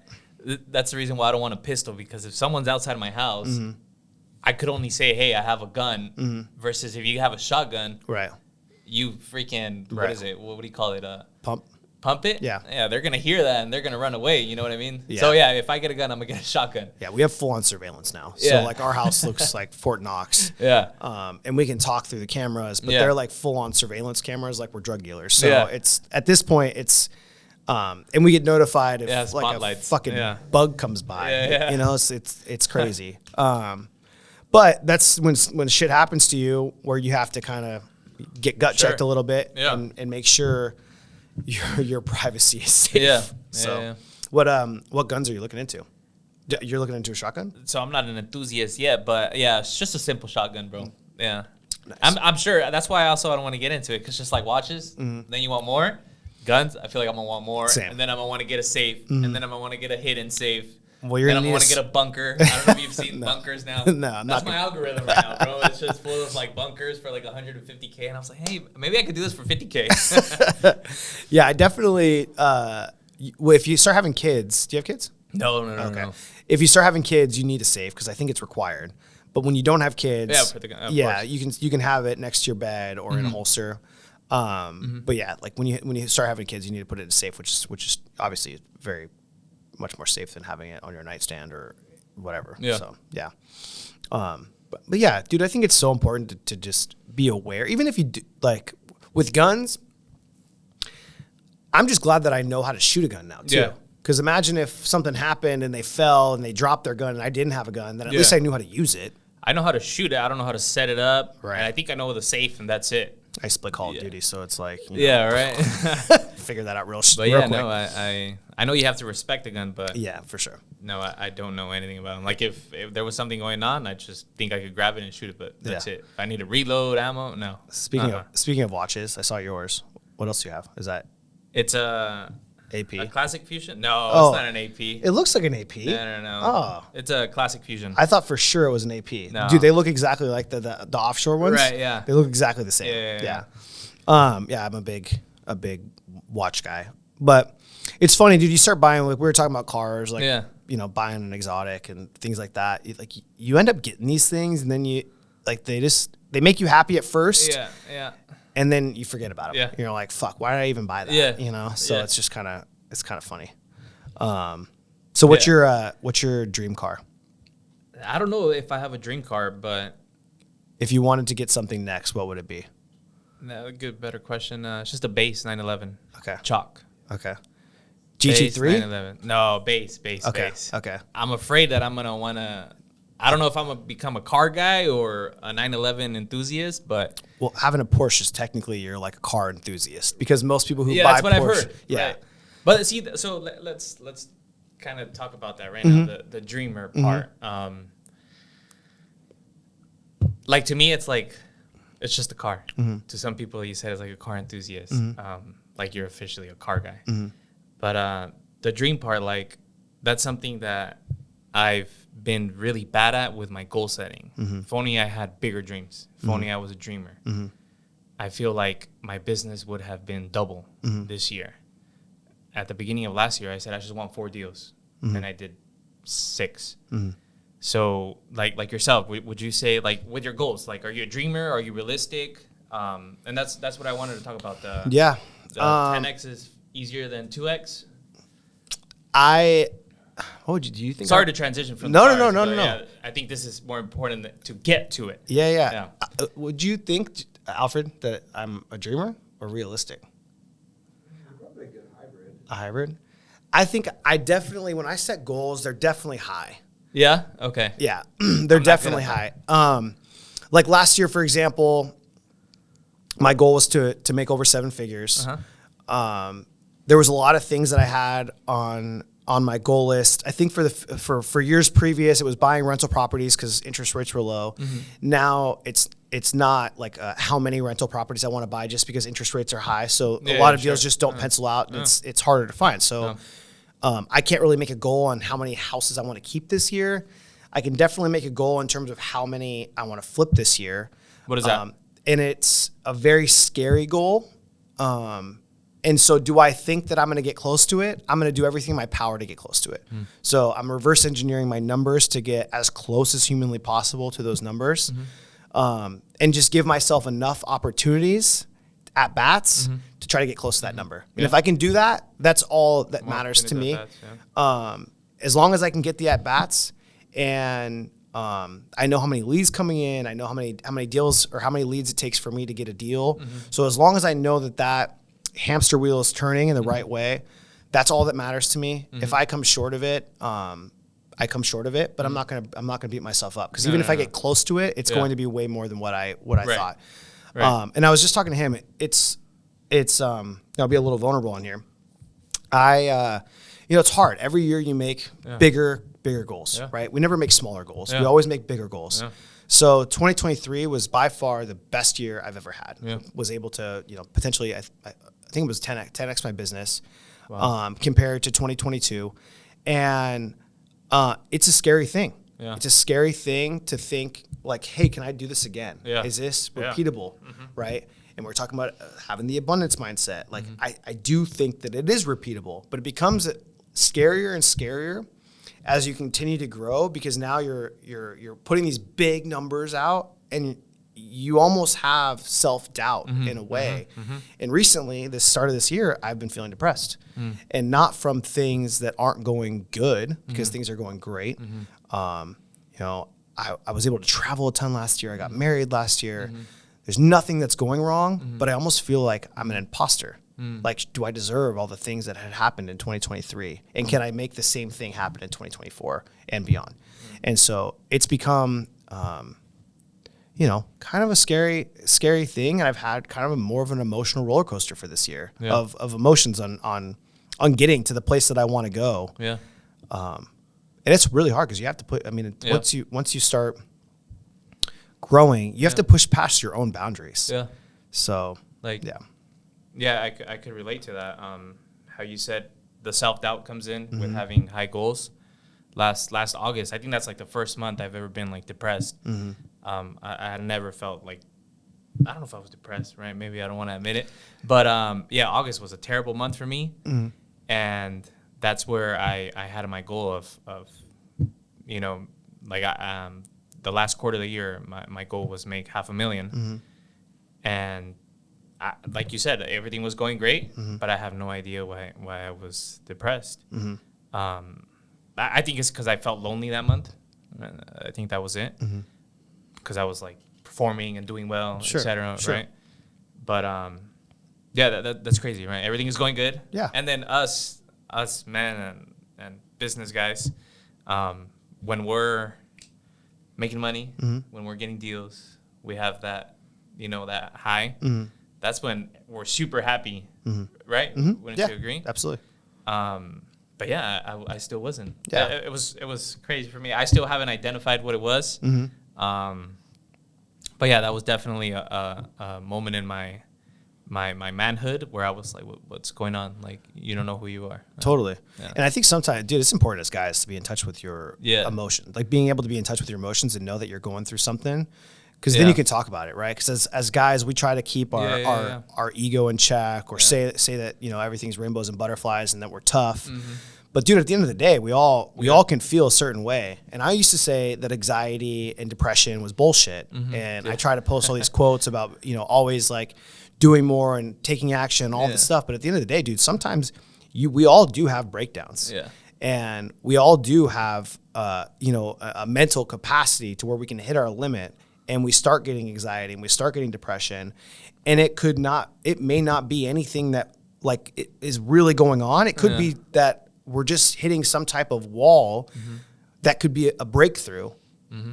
That's the reason why I don't want a pistol, because if someone's outside of my house, I could only say, hey, I have a gun, versus if you have a shotgun, right? You freaking, what is it? What do you call it? Pump it? Yeah, they're going to hear that and they're going to run away. You know what I mean? Yeah. So, if I get a gun, I'm going to get a shotgun. Yeah, we have full-on surveillance now. So, like, our house looks like Fort Knox. Yeah. And we can talk through the cameras, but they're, like, full-on surveillance cameras like we're drug dealers. So, it's at this point, it's... and we get notified if like a fucking bug comes by. It's crazy. But that's when shit happens to you where you have to kind of get gut checked a little bit and make sure your privacy is safe. Yeah. So what guns are you looking into? You're looking into a shotgun? So I'm not an enthusiast yet, but yeah, it's just a simple shotgun, bro. Yeah. Nice. I'm sure that's why I don't want to get into it, because just like watches, then you want more. Guns, I feel like I'm going to want more. Same. And then I'm going to want to get a safe. And then I'm going to want to get a hidden safe. Well, you're then I'm going to want to get a bunker. I don't know if you've seen bunkers now. No, that's my algorithm right now, bro. It's just full of like bunkers for like $150K. And I was like, hey, maybe I could do this for $50K. Yeah, I definitely, if you start having kids, do you have kids? No. If you start having kids, you need a safe, because I think it's required. But when you don't have kids, you can have it next to your bed or in a holster. But yeah, like when you start having kids, you need to put it in a safe, which is obviously very much more safe than having it on your nightstand or whatever. Yeah. So yeah. But yeah, dude, I think it's so important to just be aware, even if you do, like with guns. I'm just glad that I know how to shoot a gun now too. Yeah. Because imagine if something happened and they fell and they dropped their gun and I didn't have a gun, then at least I knew how to use it. I know how to shoot it. I don't know how to set it up. Right. And I think I know the safe, and that's it. I split Call of Duty, so it's like, right. Figure that out real quick. No, I know you have to respect a gun, but yeah, for sure. No, I don't know anything about them. Like if there was something going on, I just think I could grab it and shoot it, but that's it. If I need to reload ammo, no. Speaking of watches, I saw yours. What else do you have? Is that? It's a AP. A Classic Fusion? No, it's not an AP. It looks like an AP. No. Oh. It's a Classic Fusion. I thought for sure it was an AP. No. Dude, they look exactly like the offshore ones. Right, yeah. They look exactly the same. Yeah. I'm a big watch guy. But it's funny, dude, you start buying, like we were talking about cars, like buying an exotic and things like that. You end up getting these things, and then they make you happy at first. Yeah. And then you forget about them. Yeah. You're like, fuck, why did I even buy that? Yeah. So it's just kind of funny. So what's your dream car? I don't know if I have a dream car, but if you wanted to get something next, what would it be? No, better question. It's just a base 911. Okay. Chalk. Okay. GT3? 911. No, base. Okay. I'm afraid that I'm going to want to, I don't know if I'm going to become a car guy or a 911 enthusiast, but. Well, having a Porsche is technically you're like a car enthusiast, because most people who buy that's what Porsche. I've heard. Yeah. Right. But see, so let's kind of talk about that right now, the dreamer part. Like to me, it's just a car. To some people, you said it's like a car enthusiast. Like you're officially a car guy. But the dream part, like that's something that I've been really bad at with my goal setting. If only I had bigger dreams. If only I was a dreamer. I feel like my business would have been double this year. At the beginning of last year, I said I just want 4 deals, and I did 6. So, like yourself, would you say, like, with your goals, like, are you a dreamer? Are you realistic? And that's what I wanted to talk about. The 10x is easier than 2x. Do you think? Sorry to transition from. No. Yeah, I think this is more important to get to it. Yeah. Would you think, Alfred, that I'm a dreamer or realistic? Probably a good hybrid. A hybrid? I think I definitely, when I set goals, they're definitely high. Yeah? Okay. Yeah, they're definitely high. Like last year, for example, my goal was to make over 7 figures. There was a lot of things that I had on my goal list. I think for years previous, it was buying rental properties because interest rates were low. Now it's not like how many rental properties I want to buy just because interest rates are high. So a lot of deals just don't pencil out. And it's harder to find. So I can't really make a goal on how many houses I want to keep this year. I can definitely make a goal in terms of how many I want to flip this year. What is that? And it's a very scary goal. And so do I think that I'm going to get close to it? I'm going to do everything in my power to get close to it. So I'm reverse engineering my numbers to get as close as humanly possible to those numbers. And just give myself enough opportunities at bats to try to get close to that number. And if I can do that, that's all that matters to me. As long as I can get the at bats and I know how many leads coming in, I know how many deals or how many leads it takes for me to get a deal. So as long as I know that hamster wheel is turning in the right way, that's all that matters to me. If I come short of it, I come short of it, but I'm not gonna beat myself up because even if I get close to it, it's going to be way more than what I thought. Right. And I was just talking to him. I'll be a little vulnerable on here. It's hard. Every year you make bigger goals, right? We never make smaller goals. We always make bigger goals. Yeah. So 2023 was by far the best year I've ever had. Yeah. Was able to, potentially, I think it was 10x my business, Wow. compared to 2022. And it's a scary thing. Yeah. It's a scary thing to think like, hey, can I do this again? Yeah. Is this Yeah. repeatable, right? And we're talking about having the abundance mindset. Like, I do think that it is repeatable, but it becomes scarier and scarier as you continue to grow, because now you're putting these big numbers out, and you almost have self-doubt in a way. And recently, the start of this year, I've been feeling depressed, and not from things that aren't going good, because things are going great. I was able to travel a ton last year. I got married last year. There's nothing that's going wrong, but I almost feel like I'm an imposter. Like, do I deserve all the things that had happened in 2023? And can I make the same thing happen in 2024 and beyond? And so it's become, kind of a scary thing. And I've had kind of more of an emotional roller coaster for this year of emotions on getting to the place that I want to go. Yeah. And it's really hard because you have to once you start growing, you have to push past your own boundaries. Yeah. So Yeah, I could relate to that. How you said the self-doubt comes in with having high goals. Last August, I think that's like the first month I've ever been like depressed. I had never felt like, I don't know if I was depressed, right? Maybe I don't want to admit it. But August was a terrible month for me. And that's where I had my goal of the last quarter of the year, my goal was make $500,000. And like you said, everything was going great, but I have no idea why I was depressed. I think it's because I felt lonely that month. I think that was it. Because I was like performing and doing well, etc. Right? But that's crazy, right? Everything is going good. Yeah. And then us men and business guys, when we're making money, when we're getting deals, we have that, that high. That's when we're super happy, right? Wouldn't you agree? Absolutely. But yeah, I still wasn't. Yeah. It was crazy for me. I still haven't identified what it was. But yeah, that was definitely a moment in my manhood where I was like, what's going on? Like, you don't know who you are. Totally. Yeah. And I think sometimes, dude, it's important as guys to be in touch with your emotions, like being able to be in touch with your emotions and know that you're going through something. Because then you can talk about it, right? Because as guys, we try to keep our ego in check, or say that everything's rainbows and butterflies and that we're tough. But dude, at the end of the day, we all can feel a certain way. And I used to say that anxiety and depression was bullshit. And I try to post all these quotes about always like doing more and taking action, all this stuff. But at the end of the day, dude, sometimes we all do have breakdowns. Yeah. And we all do have a mental capacity to where we can hit our limit. And we start getting anxiety and we start getting depression, and it may not be anything that like it is really going on. It could be that we're just hitting some type of wall that could be a breakthrough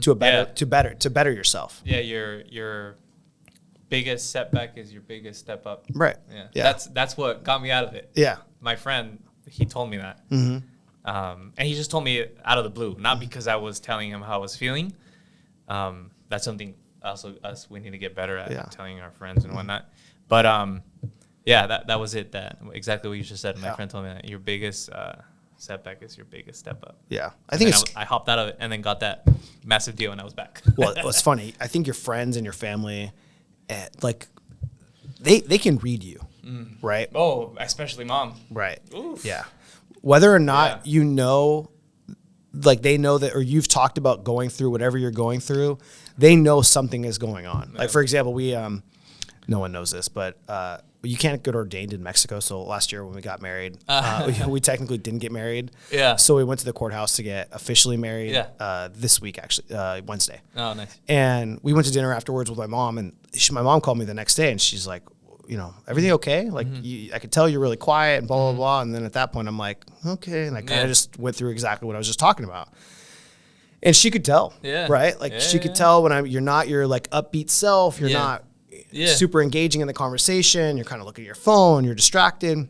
to better yourself. Yeah. Your biggest setback is your biggest step up. Right. Yeah. That's what got me out of it. Yeah. My friend, he told me that. And he just told me out of the blue, not because I was telling him how I was feeling. That's something also we need to get better at, telling our friends and whatnot. But that was it. That exactly what you just said. My friend told me that your biggest setback is your biggest step up. Yeah, I hopped out of it and then got that massive deal and I was back. Well, it's funny. I think your friends and your family, like they can read you, right? Oh, especially mom. Right. Oof. Yeah. Whether or not like they know that, or you've talked about going through whatever you're going through, they know something is going on. Like, for example, we, no one knows this, but you can't get ordained in Mexico. So last year when we got married, we technically didn't get married. Yeah. So we went to the courthouse to get officially married this week, actually, Wednesday. Oh, nice. And we went to dinner afterwards with my mom, and my mom called me the next day, and she's like, everything okay? Like, I could tell you're really quiet and blah, blah, blah. And then at that point, I'm like, okay. And I kind of just went through exactly what I was just talking about. And she could tell, right? Like, she could tell when you're not your like upbeat self. You're not, super engaging in the conversation. You're kind of looking at your phone. You're distracted.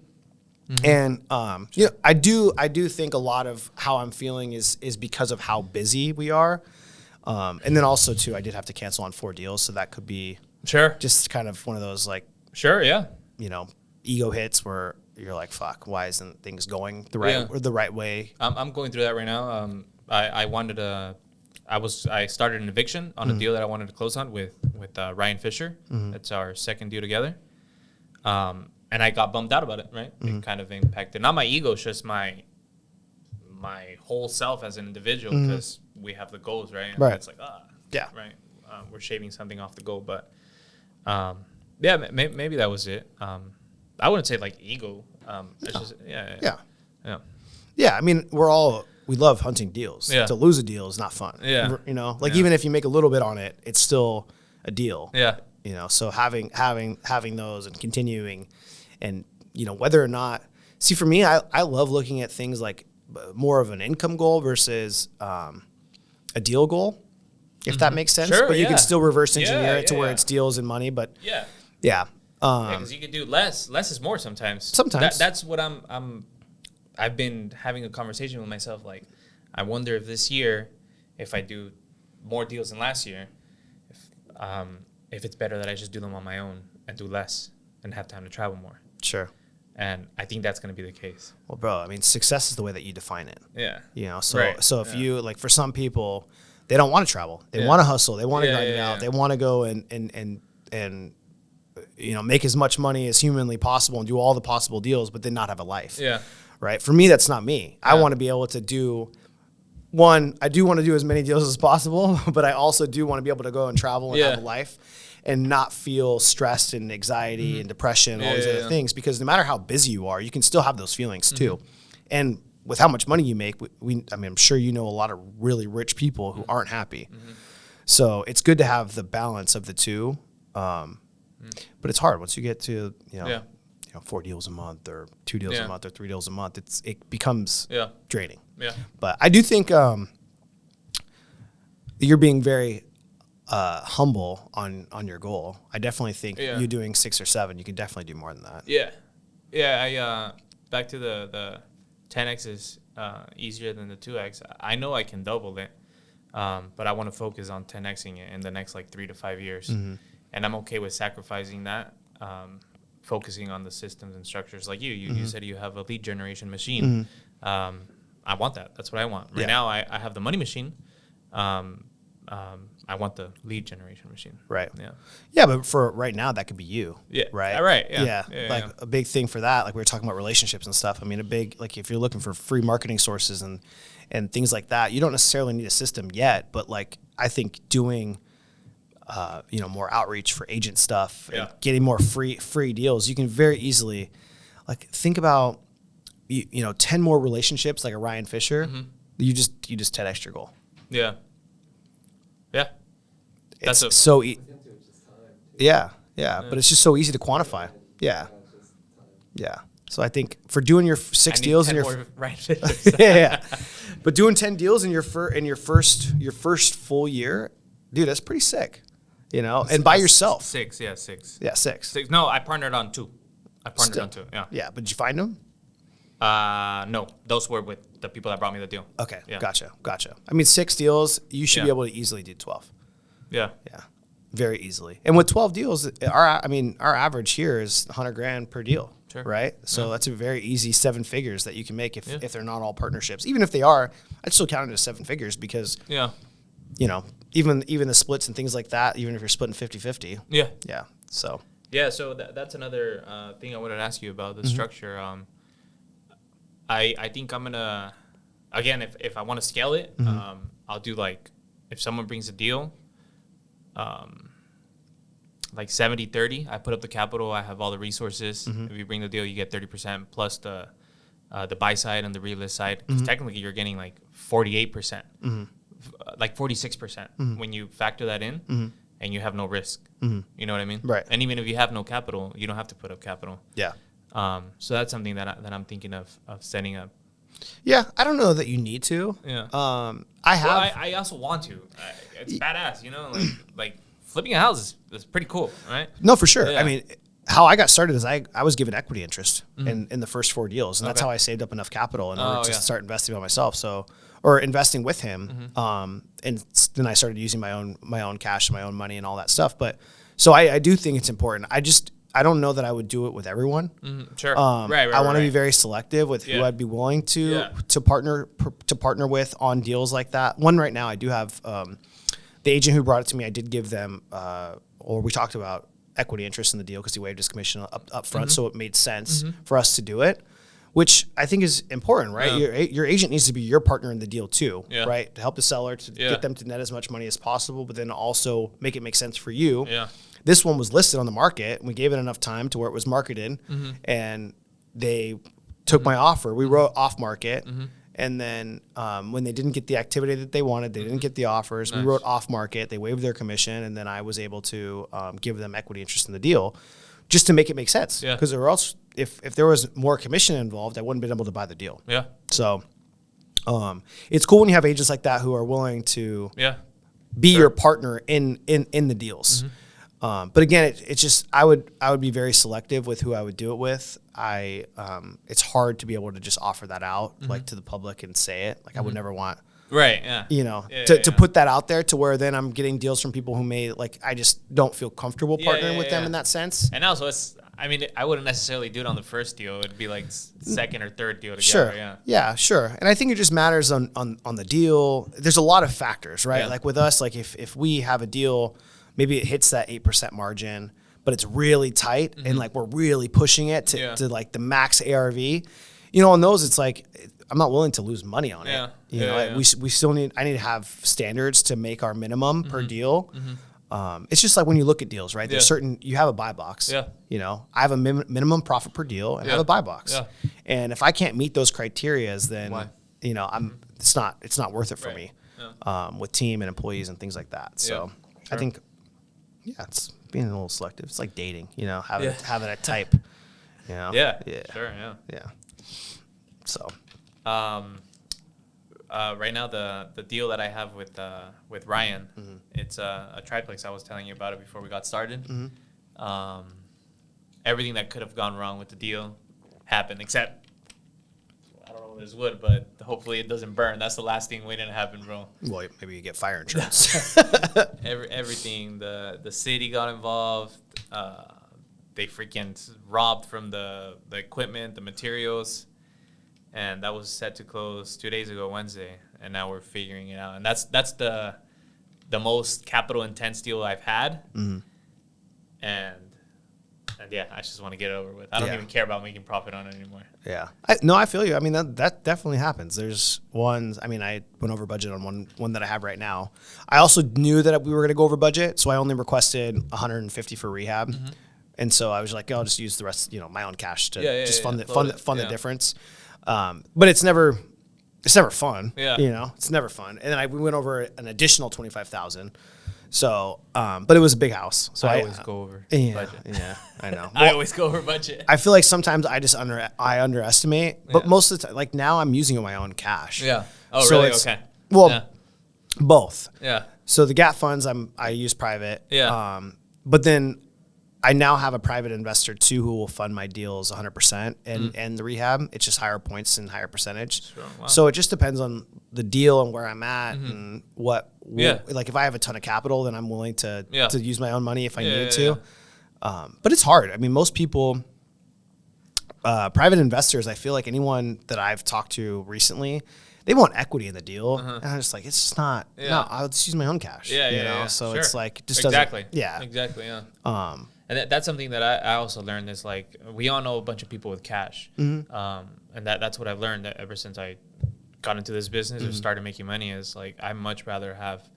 And I do think a lot of how I'm feeling is because of how busy we are. And then also too, I did have to cancel on 4 deals, so that could be just kind of one of those like ego hits where you're like, fuck, why isn't things going the right way? I'm going through that right now. I started an eviction on a deal that I wanted to close on with Ryan Fisher. That's our second deal together. And I got bummed out about it, right? It kind of impacted, not my ego, it's just my whole self as an individual, because we have the goals, right? And it's like, right. We're shaving something off the goal, but maybe that was it. I wouldn't say like ego. It's just, I mean, we love hunting deals. To lose a deal is not fun. Even if you make a little bit on it, it's still a deal. So having those and continuing, and whether or not, see, for me, I love looking at things like more of an income goal versus a deal goal, if that makes sense. But you can still reverse engineer it to where it's deals and money. But because you can do less. Less is more sometimes. That's what I've been having a conversation with myself. Like, I wonder if this year, if I do more deals than last year, if it's better that I just do them on my own and do less and have time to travel more. Sure. And I think that's going to be the case. Well, bro, I mean, success is the way that you define it. So if you, like, for some people, they don't want to travel. They want to hustle. They want to grind it out. They want to go and make as much money as humanly possible and do all the possible deals, but then not have a life. Right. For me, that's not me. I want to be able to do I do want to do as many deals as possible, but I also do want to be able to go and travel and have a life and not feel stressed and anxiety and depression and all these other things, because no matter how busy you are, you can still have those feelings too. And with how much money you make, I'm sure you know a lot of really rich people who aren't happy. So it's good to have the balance of the two. But it's hard once you get to, 4 deals a month or 2 deals a month or 3 deals a month. It becomes draining. But I do think you're being very humble on your goal. I definitely think you doing 6 or 7, you can definitely do more than that. I back to the 10x is easier than the 2x. I know I can double it, but I want to focus on 10xing it in the next like 3 to 5 years. And I'm okay with sacrificing that, focusing on the systems and structures. Like you said you have a lead generation machine. I want that. That's what I want. Right now I have the money machine. I want the lead generation machine. Right. Yeah, but for right now, that could be you. Right. Right. Like a big thing for that, like we were talking about relationships and stuff. I mean, like if you're looking for free marketing sources and things like that, you don't necessarily need a system yet, but like I think doing more outreach for agent stuff and getting more free deals, you can very easily, like, think about 10 more relationships like a Ryan Fisher. You just 10x your goal. It's so easy. But it's just so easy to quantify. So I think for doing your 6 deals in your but doing 10 deals in your first full year, dude, that's pretty sick. And by yourself. 6. No, I partnered on 2. Yeah, but did you find them? No, those were with the people that brought me the deal. Okay, gotcha. I mean, 6 deals, you should be able to easily do 12. Yeah, very easily. And with 12 deals, our average here is $100,000 per deal. Right? So that's a very easy 7 figures that you can make if they're not all partnerships. Even if they are, I'd still count it as 7 figures because even the splits and things like that, even if you're splitting 50-50. So that's another thing I wanted to ask you about the structure. I think I'm gonna, again, if I want to scale it, I'll do like, if someone brings a deal, like 70-30, I put up the capital, I have all the resources. If you bring the deal, you get 30% plus the buy side and the realist side. Because technically you're getting like 48%, like 46% when you factor that in and you have no risk. You know what I mean? Right. And even if you have no capital, you don't have to put up capital. So that's something that I'm thinking of setting up. Yeah, I don't know that you need to. I also want to. It's badass, like flipping a house is pretty cool, right? No, for sure. Yeah. I mean, how I got started is I was given equity interest in the first 4 deals, and that's how I saved up enough capital in order to start investing by myself. Or investing with him. And then I started using my own cash and my own money and all that stuff. But so I do think it's important. I don't know that I would do it with everyone. Sure. I want to be very selective with who I'd be willing to partner with on deals like that. One right now, I do have the agent who brought it to me. I did give them, or we talked about equity interest in the deal because he waived his commission up front, so it made sense for us to do it, which I think is important, right? Your agent needs to be your partner in the deal too, right? To help the seller to get them to net as much money as possible, but then also make it make sense for you. Yeah. This one was listed on the market, and we gave it enough time to where it was marketed, and they took my offer. We wrote off market, and then when they didn't get the activity that they wanted, they didn't get the offers. We wrote off market. They waived their commission, and then I was able to give them equity interest in the deal, just to make it make sense. Because or else, if there was more commission involved, I wouldn't have been able to buy the deal. Yeah. So it's cool when you have agents like that who are willing to be your partner in the deals. But again, it's just I would be very selective with who I would do it with. It's hard to be able to just offer that out like to the public and say it. Like I would never want, to put that out there to where then I'm getting deals from people who may I just don't feel comfortable partnering with them in that sense. And also I wouldn't necessarily do it on the first deal. It'd be like second or third deal together. Sure. Yeah, sure. And I think it just matters on the deal. There's a lot of factors, right? Like with us, like if we have a deal, maybe it hits that 8% margin, but it's really tight and like we're really pushing it to like the max ARV. On those, it's like I'm not willing to lose money on it. We still I need to have standards to make our minimum per deal. It's just like when you look at deals, right? There's you have a buy box. I have a minimum profit per deal and I have a buy box. And if I can't meet those criterias, then it's not worth it for me with team and employees and things like that. So I think. Yeah, it's being a little selective. It's like dating, having a type, Yeah. Sure. Yeah. So, right now the deal that I have with Ryan, it's a triplex. I was telling you about it before we got started. Everything that could have gone wrong with the deal happened, except I don't know if there's wood, but hopefully it doesn't burn. That's the last thing waiting to happen, bro. Well, maybe you get fire insurance. Everything. The city got involved. They freaking robbed from the equipment, the materials, and that was set to close 2 days ago, Wednesday. And now we're figuring it out. And that's the most capital intense deal I've had. And yeah, I just want to get it over with. I don't even care about making profit on it anymore. Yeah. I feel you. I mean, that definitely happens. There's ones, I went over budget on one that I have right now. I also knew that we were going to go over budget, so I only requested $150 for rehab. And so I was like, I'll just use the rest, my own cash to fund the difference. But it's never fun. It's never fun. And then we went over an additional $25,000. So, but it was a big house. So I always go over budget. Yeah, I know. I always go over budget. I feel like sometimes I just underestimate, but most of the time, like now I'm using my own cash. Yeah. Oh, so really? Okay. Well, both. Yeah. So the gap funds I use private. Yeah. But then I now have a private investor too who will fund my deals 100% and the rehab. It's just higher points and higher percentage. Sure. Wow. So it just depends on the deal and where I'm at and like if I have a ton of capital, then I'm willing to use my own money if I need to. But it's hard. I mean, most people, private investors, I feel like anyone that I've talked to recently, they want equity in the deal. And I'm just like, it's just not, no, I'll just use my own cash. So sure. It's like, just exactly. Yeah. Exactly. Yeah. And that's something that I also learned is like, we all know a bunch of people with cash. And that's what I've learned that ever since I got into this business or started making money is like, I much rather have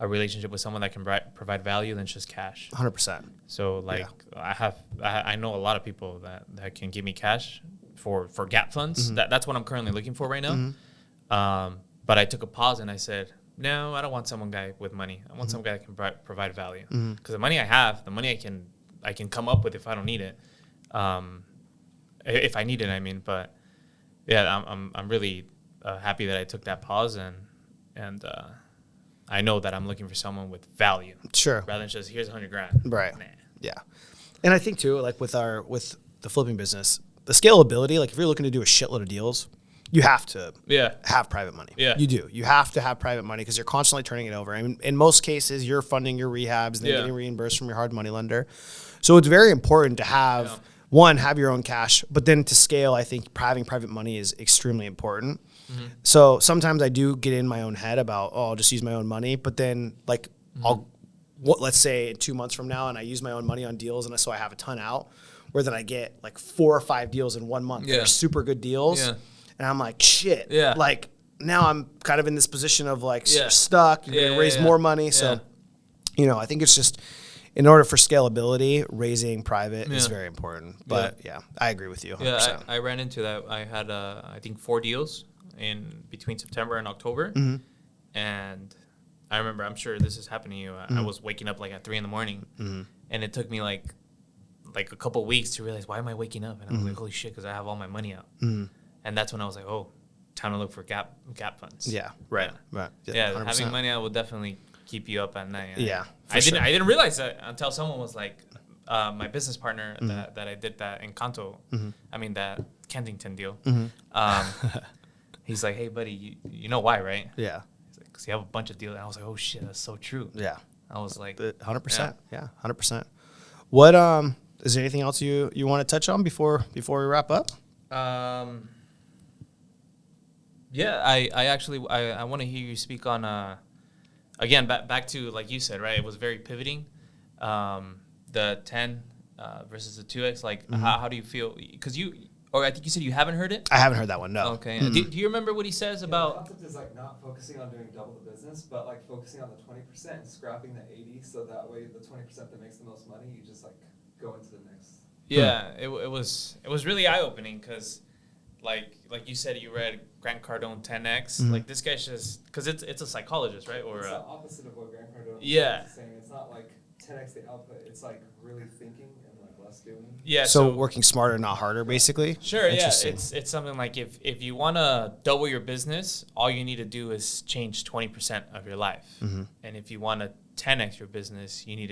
a relationship with someone that can provide value than just cash. 100%. So like I know a lot of people that can give me cash for gap funds. That's what I'm currently looking for right now. But I took a pause and I said, no, I don't want some guy with money. I want some guy that can provide value. Because the money I have, the money I can come up with if I don't need it. If I need it, I mean. But yeah, I'm really happy that I took that pause and I know that I'm looking for someone with value. Sure. Rather than just here's $100,000. Right. Nah. Yeah. And I think too, like with the flipping business, the scalability, like if you're looking to do a shitload of deals, you have to have private money. Yeah. You do. You have to have private money because you're constantly turning it over. I mean, in most cases, you're funding your rehabs and then getting reimbursed from your hard money lender. So it's very important to have, one, have your own cash, but then to scale, I think having private money is extremely important. Mm-hmm. So sometimes I do get in my own head about, I'll just use my own money. But then like let's say 2 months from now and I use my own money on deals and so I have a ton out, where then I get like 4 or 5 deals in 1 month. They're super good deals. Yeah. And I'm like, shit. Yeah. Like now I'm kind of in this position of like stuck. You're going to raise more money. So, I think it's just in order for scalability, raising private is very important. But I agree with you 100%. Yeah, I ran into that. I had, I think 4 deals in between September and October. Mm-hmm. And I remember, I'm sure this has happened to you. I was waking up like at 3 a.m. And it took me like a couple weeks to realize, why am I waking up? And I was like, holy shit, because I have all my money out. And that's when I was like, oh, time to look for gap funds. Yeah, right. Yeah, having money out will definitely keep you up at night. Yeah, I didn't realize that until someone was like, my business partner that I did that Encanto, that Kensington deal. He's like, hey, buddy, you know why, right? Yeah. He's like, because you have a bunch of deals. And I was like, oh, shit, that's so true. Yeah. I was like, 100%. Yeah, 100%. What is there anything else you want to touch on before we wrap up? I actually want to hear you speak on again back to, like you said, right? It was very pivoting. The 10 versus the 2x. Like how do you feel? Because I think you said you haven't heard it. I haven't heard that one. No. Okay. Do you remember what he says about? The concept is like not focusing on doing double the business, but like focusing on the 20% and scrapping the 80, so that way the 20% that makes the most money, you just like go into the next. Yeah, it was really eye opening because, like you said, you read Grant Cardone 10x. Like this guy's just because it's a psychologist, right? Or it's the opposite of what Grant Cardone is saying. It's not like 10x the output. It's like really thinking and like less doing. Yeah. So working smarter, not harder, basically. Sure. Yeah. It's something like if you want to double your business, all you need to do is change 20% of your life. And if you want to 10x your business, you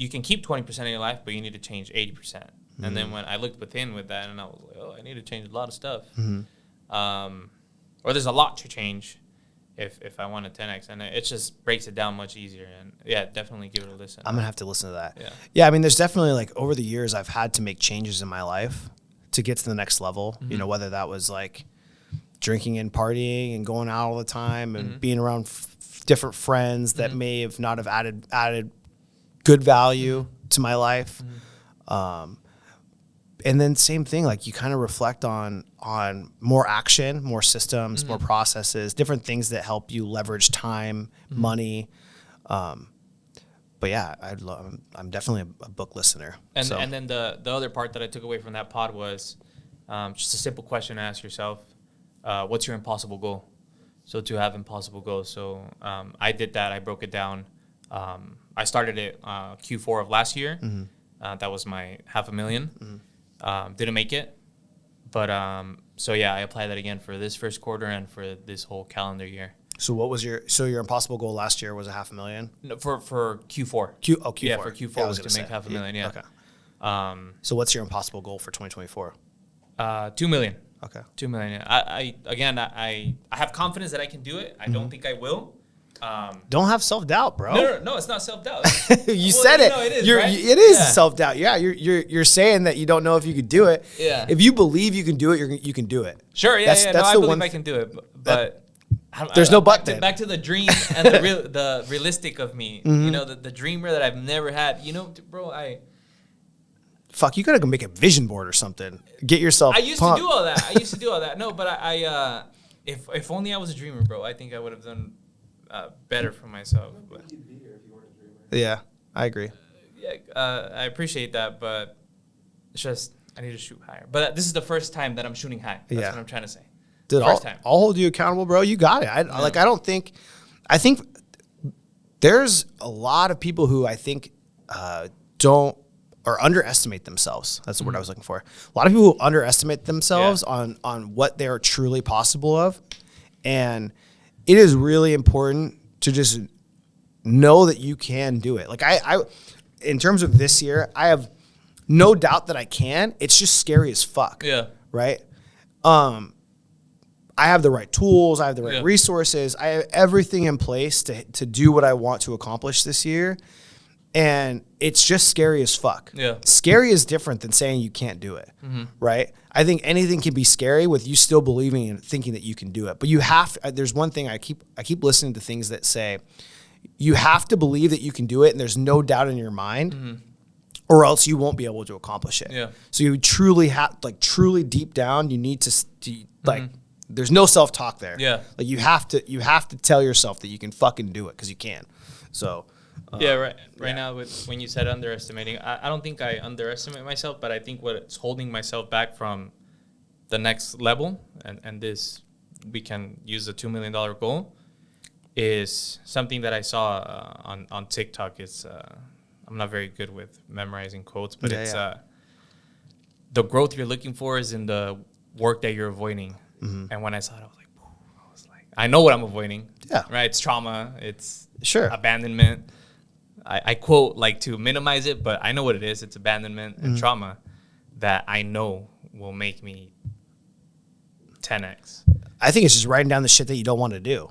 can keep 20% of your life, but you need to change 80%. And then when I looked within with that, and I was like, oh, I need to change a lot of stuff. Or there's a lot to change if I want to 10x. And it just breaks it down much easier. And, definitely give it a listen. I'm going to have to listen to that. Yeah, I mean, there's definitely, like, over the years, I've had to make changes in my life to get to the next level. Whether that was, like, drinking and partying and going out all the time and being around different friends that may have not have added good value to my life. And then same thing, like you kind of reflect on more action, more systems, more processes, different things that help you leverage time, money. But yeah, I'm definitely a book listener. And then the other part that I took away from that pod was just a simple question to ask yourself: what's your impossible goal? So to have impossible goals. So I did that. I broke it down. I started it Q4 of last year. That was my $500,000. Didn't make it, but I applied that again for this first quarter and for this whole calendar year. So what was your impossible goal last year was $500,000? No, for Q4. Q4. Yeah, for Q4 was to make $500,000. Yeah. Okay. So what's your impossible goal for 2024? $2 million. Okay. $2 million. I have confidence that I can do it. I don't think I will. Don't have self-doubt, bro. No, it's not self-doubt. You said it. It is, right? It is self-doubt. Yeah, you're saying that you don't know if you could do it. Yeah. If you believe you can do it, you can do it. Sure. Yeah. I believe I can do it, but there's no but then. Back to the dream and the realistic of me. The dreamer that I've never had. Bro, Fuck, you gotta go make a vision board or something. Get yourself. I used to do all that. No, but if only I was a dreamer, bro, I think I would have done better for myself. I think you'd be here if you weren't a dreamer. Yeah, I agree. I appreciate that, but it's just I need to shoot higher. But this is the first time that I'm shooting high. That's what I'm trying to say. Dude, I'll hold you accountable, bro. You got it. I think there's a lot of people who I think don't or underestimate themselves. That's the word I was looking for. A lot of people who underestimate themselves on what they're truly possible of. And it is really important to just know that you can do it. Like I in terms of this year, I have no doubt that I can. It's just scary as fuck. Yeah. Right. I have the right tools. I have the right resources. I have everything in place to do what I want to accomplish this year. And it's just scary as fuck. Yeah. Scary is different than saying you can't do it. Right. I think anything can be scary with you still believing and thinking that you can do it. But you have, there's one thing I keep listening to things that say you have to believe that you can do it. And there's no doubt in your mind or else you won't be able to accomplish it. Yeah. So you truly have, like truly deep down, you need to like, there's no self-talk there. Yeah. Like you have to tell yourself that you can fucking do it because you can. So. Right now, when you said underestimating, I don't think I underestimate myself, but I think what's holding myself back from the next level, and this, we can use the $2 million goal, is something that I saw on TikTok. It's I'm not very good with memorizing quotes, but the growth you're looking for is in the work that you're avoiding. And when I saw it, I was like, I know what I'm avoiding. Yeah. Right. It's trauma. It's abandonment. I quote like to minimize it, but I know what it is. It's abandonment and trauma that I know will make me 10x. I think it's just writing down the shit that you don't want to do.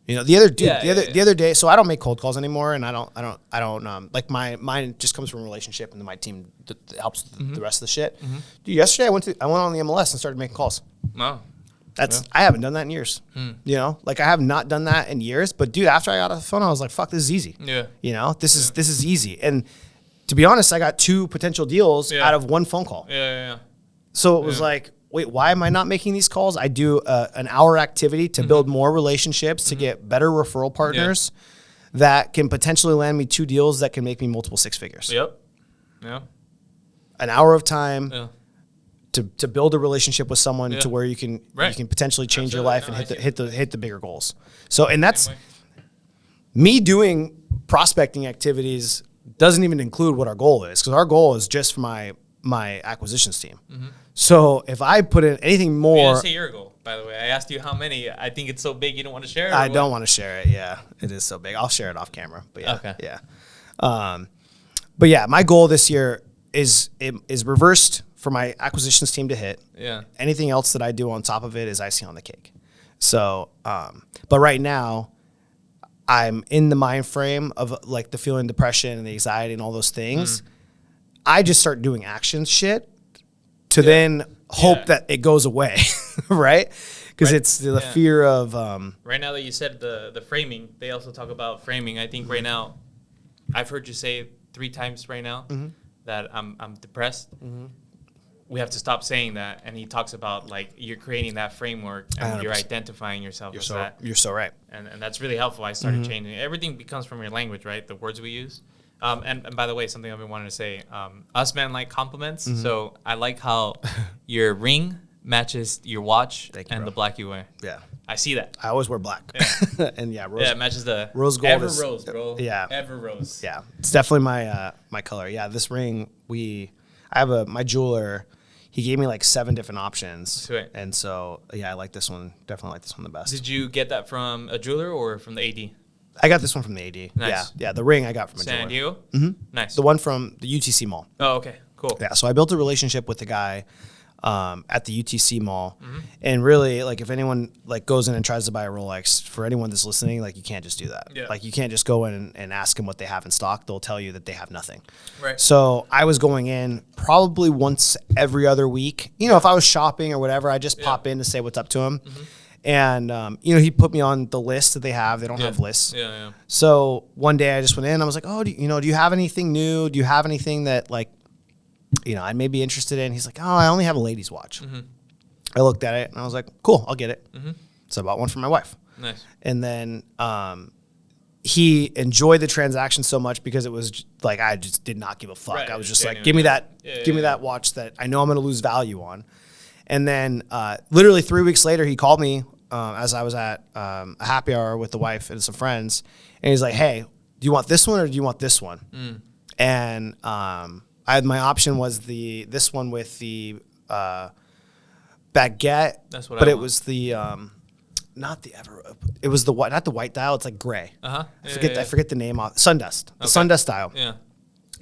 You know, the other day. So I don't make cold calls anymore, and I don't like mine just comes from a relationship, and then my team helps with the rest of the shit. Dude, yesterday I went on the MLS and started making calls. Wow. I haven't done that in years. You know, like I have not done that in years. But dude, after I got off the phone, I was like, "Fuck, this is easy." Yeah. You know, this is easy. And to be honest, I got 2 potential deals out of 1 phone call. Yeah. So it was like, wait, why am I not making these calls? I do an hour activity to build more relationships, to get better referral partners that can potentially land me 2 deals that can make me multiple 6 figures. Yep. Yeah. An hour of time. Yeah. To build a relationship with someone to where you can potentially change your life and hit the bigger goals. So, and that's me doing prospecting activities doesn't even include what our goal is, because our goal is just for my acquisitions team. So if I put in anything more, you didn't say your goal, by the way. I asked you how many. I think it's so big you don't want to share it. I don't want to share it. Yeah, it is so big. I'll share it off camera. But but yeah, my goal this year is reversed for my acquisitions team to hit. Yeah. Anything else that I do on top of it is icing on the cake. So, but right now, I'm in the mind frame of like the feeling depression and the anxiety and all those things. I just start doing action shit to then hope that it goes away, right? Because it's the fear of... right now that you said the framing, they also talk about framing. I think right now, I've heard you say 3 times right now that I'm depressed. We have to stop saying that. And he talks about like you're creating that framework and 100%. You're identifying yourself as that. You're so right. And that's really helpful. I started changing. Everything becomes from your language, right? The words we use. And by the way, something I've been wanting to say, us men like compliments. So I like how your ring matches your watch and the black you wear. Yeah. I see that. I always wear black. Yeah. And rose, it matches the rose gold. Ever rose, bro. Yeah. Ever rose. Yeah. It's definitely my color. Yeah. This ring, I have my jeweler, he gave me like 7 different options. Sweet. And so, I like this one. Definitely like this one the best. Did you get that from a jeweler or from the AD? I got this one from the AD. Nice. Yeah. The ring I got from a jeweler. San Diego? Nice. The one from the UTC mall. Oh, okay. Cool. Yeah. So I built a relationship with the guy at the UTC mall. And really, like, if anyone like goes in and tries to buy a Rolex, for anyone that's listening, like, you can't just do that. Yeah. Like, you can't just go in and ask them what they have in stock. They'll tell you that they have nothing. Right. So I was going in probably once every other week. You know, if I was shopping or whatever, I just pop in to say what's up to him. And, he put me on the list that they have. They don't have lists. Yeah. So one day I just went in. I was like, oh, do you have anything new? Do you have anything that, like, I may be interested in? He's like, oh, I only have a ladies watch. I looked at it and I was like, cool, I'll get it. So I bought one for my wife. Nice. And then he enjoyed the transaction so much because it was like, I just did not give a fuck. Right, I was just like, give me that watch that I know I'm going to lose value on. And then literally 3 weeks later, he called me as I was at a happy hour with the wife and some friends. And he's like, hey, do you want this one or do you want this one? And my option was this one with the baguette. That's what but I it want. was the not the ever. It was the not the white dial. It's like gray. Uh-huh. I forget the name off. Sundust. The Sundust dial. Yeah.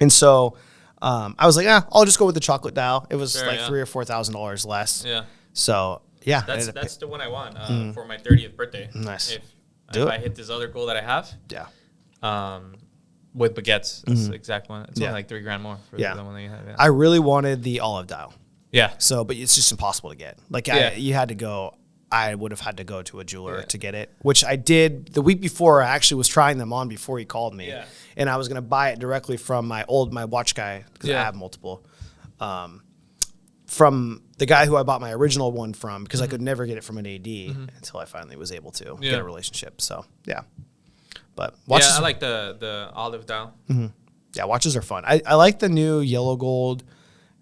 And so I was like, I'll just go with the chocolate dial. It was like $3,000 or $4,000 less. Yeah. So yeah, that's the one I want for my 30th birthday. Nice. If I hit this other goal that I have. Yeah. With baguettes, that's the exact one. It's only like $3,000 more for the one that you have. Yeah. I really wanted the olive dial. Yeah. So, but it's just impossible to get. Like you had to go. I would have had to go to a jeweler to get it, which I did the week before. I actually was trying them on before he called me, and I was going to buy it directly from my watch guy because I have multiple. From the guy who I bought my original one from, because I could never get it from an AD until I finally was able to get a relationship. So yeah, but watches I like the olive dial. Yeah, watches are fun. I like the new yellow gold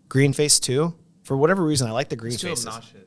green face too. For whatever reason, I like the green faces. Too obnoxious.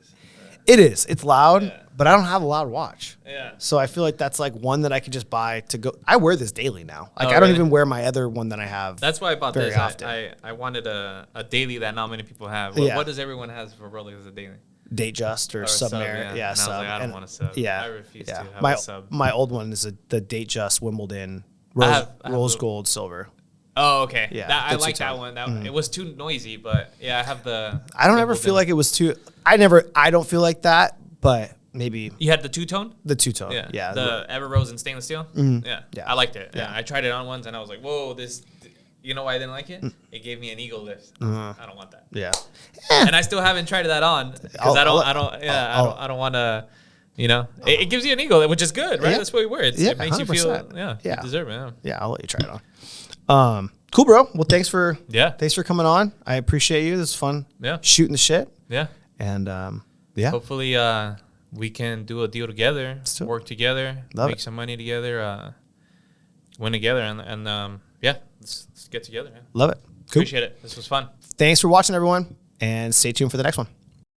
It is. It's loud, but I don't have a loud watch. Yeah. So I feel like that's like one that I could just buy to go. I wear this daily now. Like I don't really? even wear my other one that I have. That's why I bought very this. often. I wanted a daily that not many people have. What does everyone has for Rolex as a daily? Datejust or Submariner. Yeah, and sub. I was like, I don't want a sub. Yeah. I refuse to have my, a sub. My old one is the Datejust Wimbledon rose gold silver. Oh, okay. Yeah, I like that one. It was too noisy, but yeah, I have the. I don't ever feel like it was too. I don't feel like that, but maybe. You had the two-tone? The two-tone. Yeah. The Ever Rose in stainless steel? Yeah. I liked it. Yeah. I tried it on once and I was like, whoa, this. You know why I didn't like it? It gave me an ego lift. I don't want that. Yeah. And I still haven't tried that on because I don't want to. You know, it gives you an ego, which is good, right? That's what we wear. It makes 100%. You feel, you deserve it. Yeah, I'll let you try it on. Cool, bro. Well, thanks for coming on. I appreciate you. This is fun. Yeah, shooting the shit. Yeah, and hopefully we can do a deal together, work together, make some money together, win together, and let's get together. Man. Love it. Cool. Appreciate it. This was fun. Thanks for watching, everyone, and stay tuned for the next one.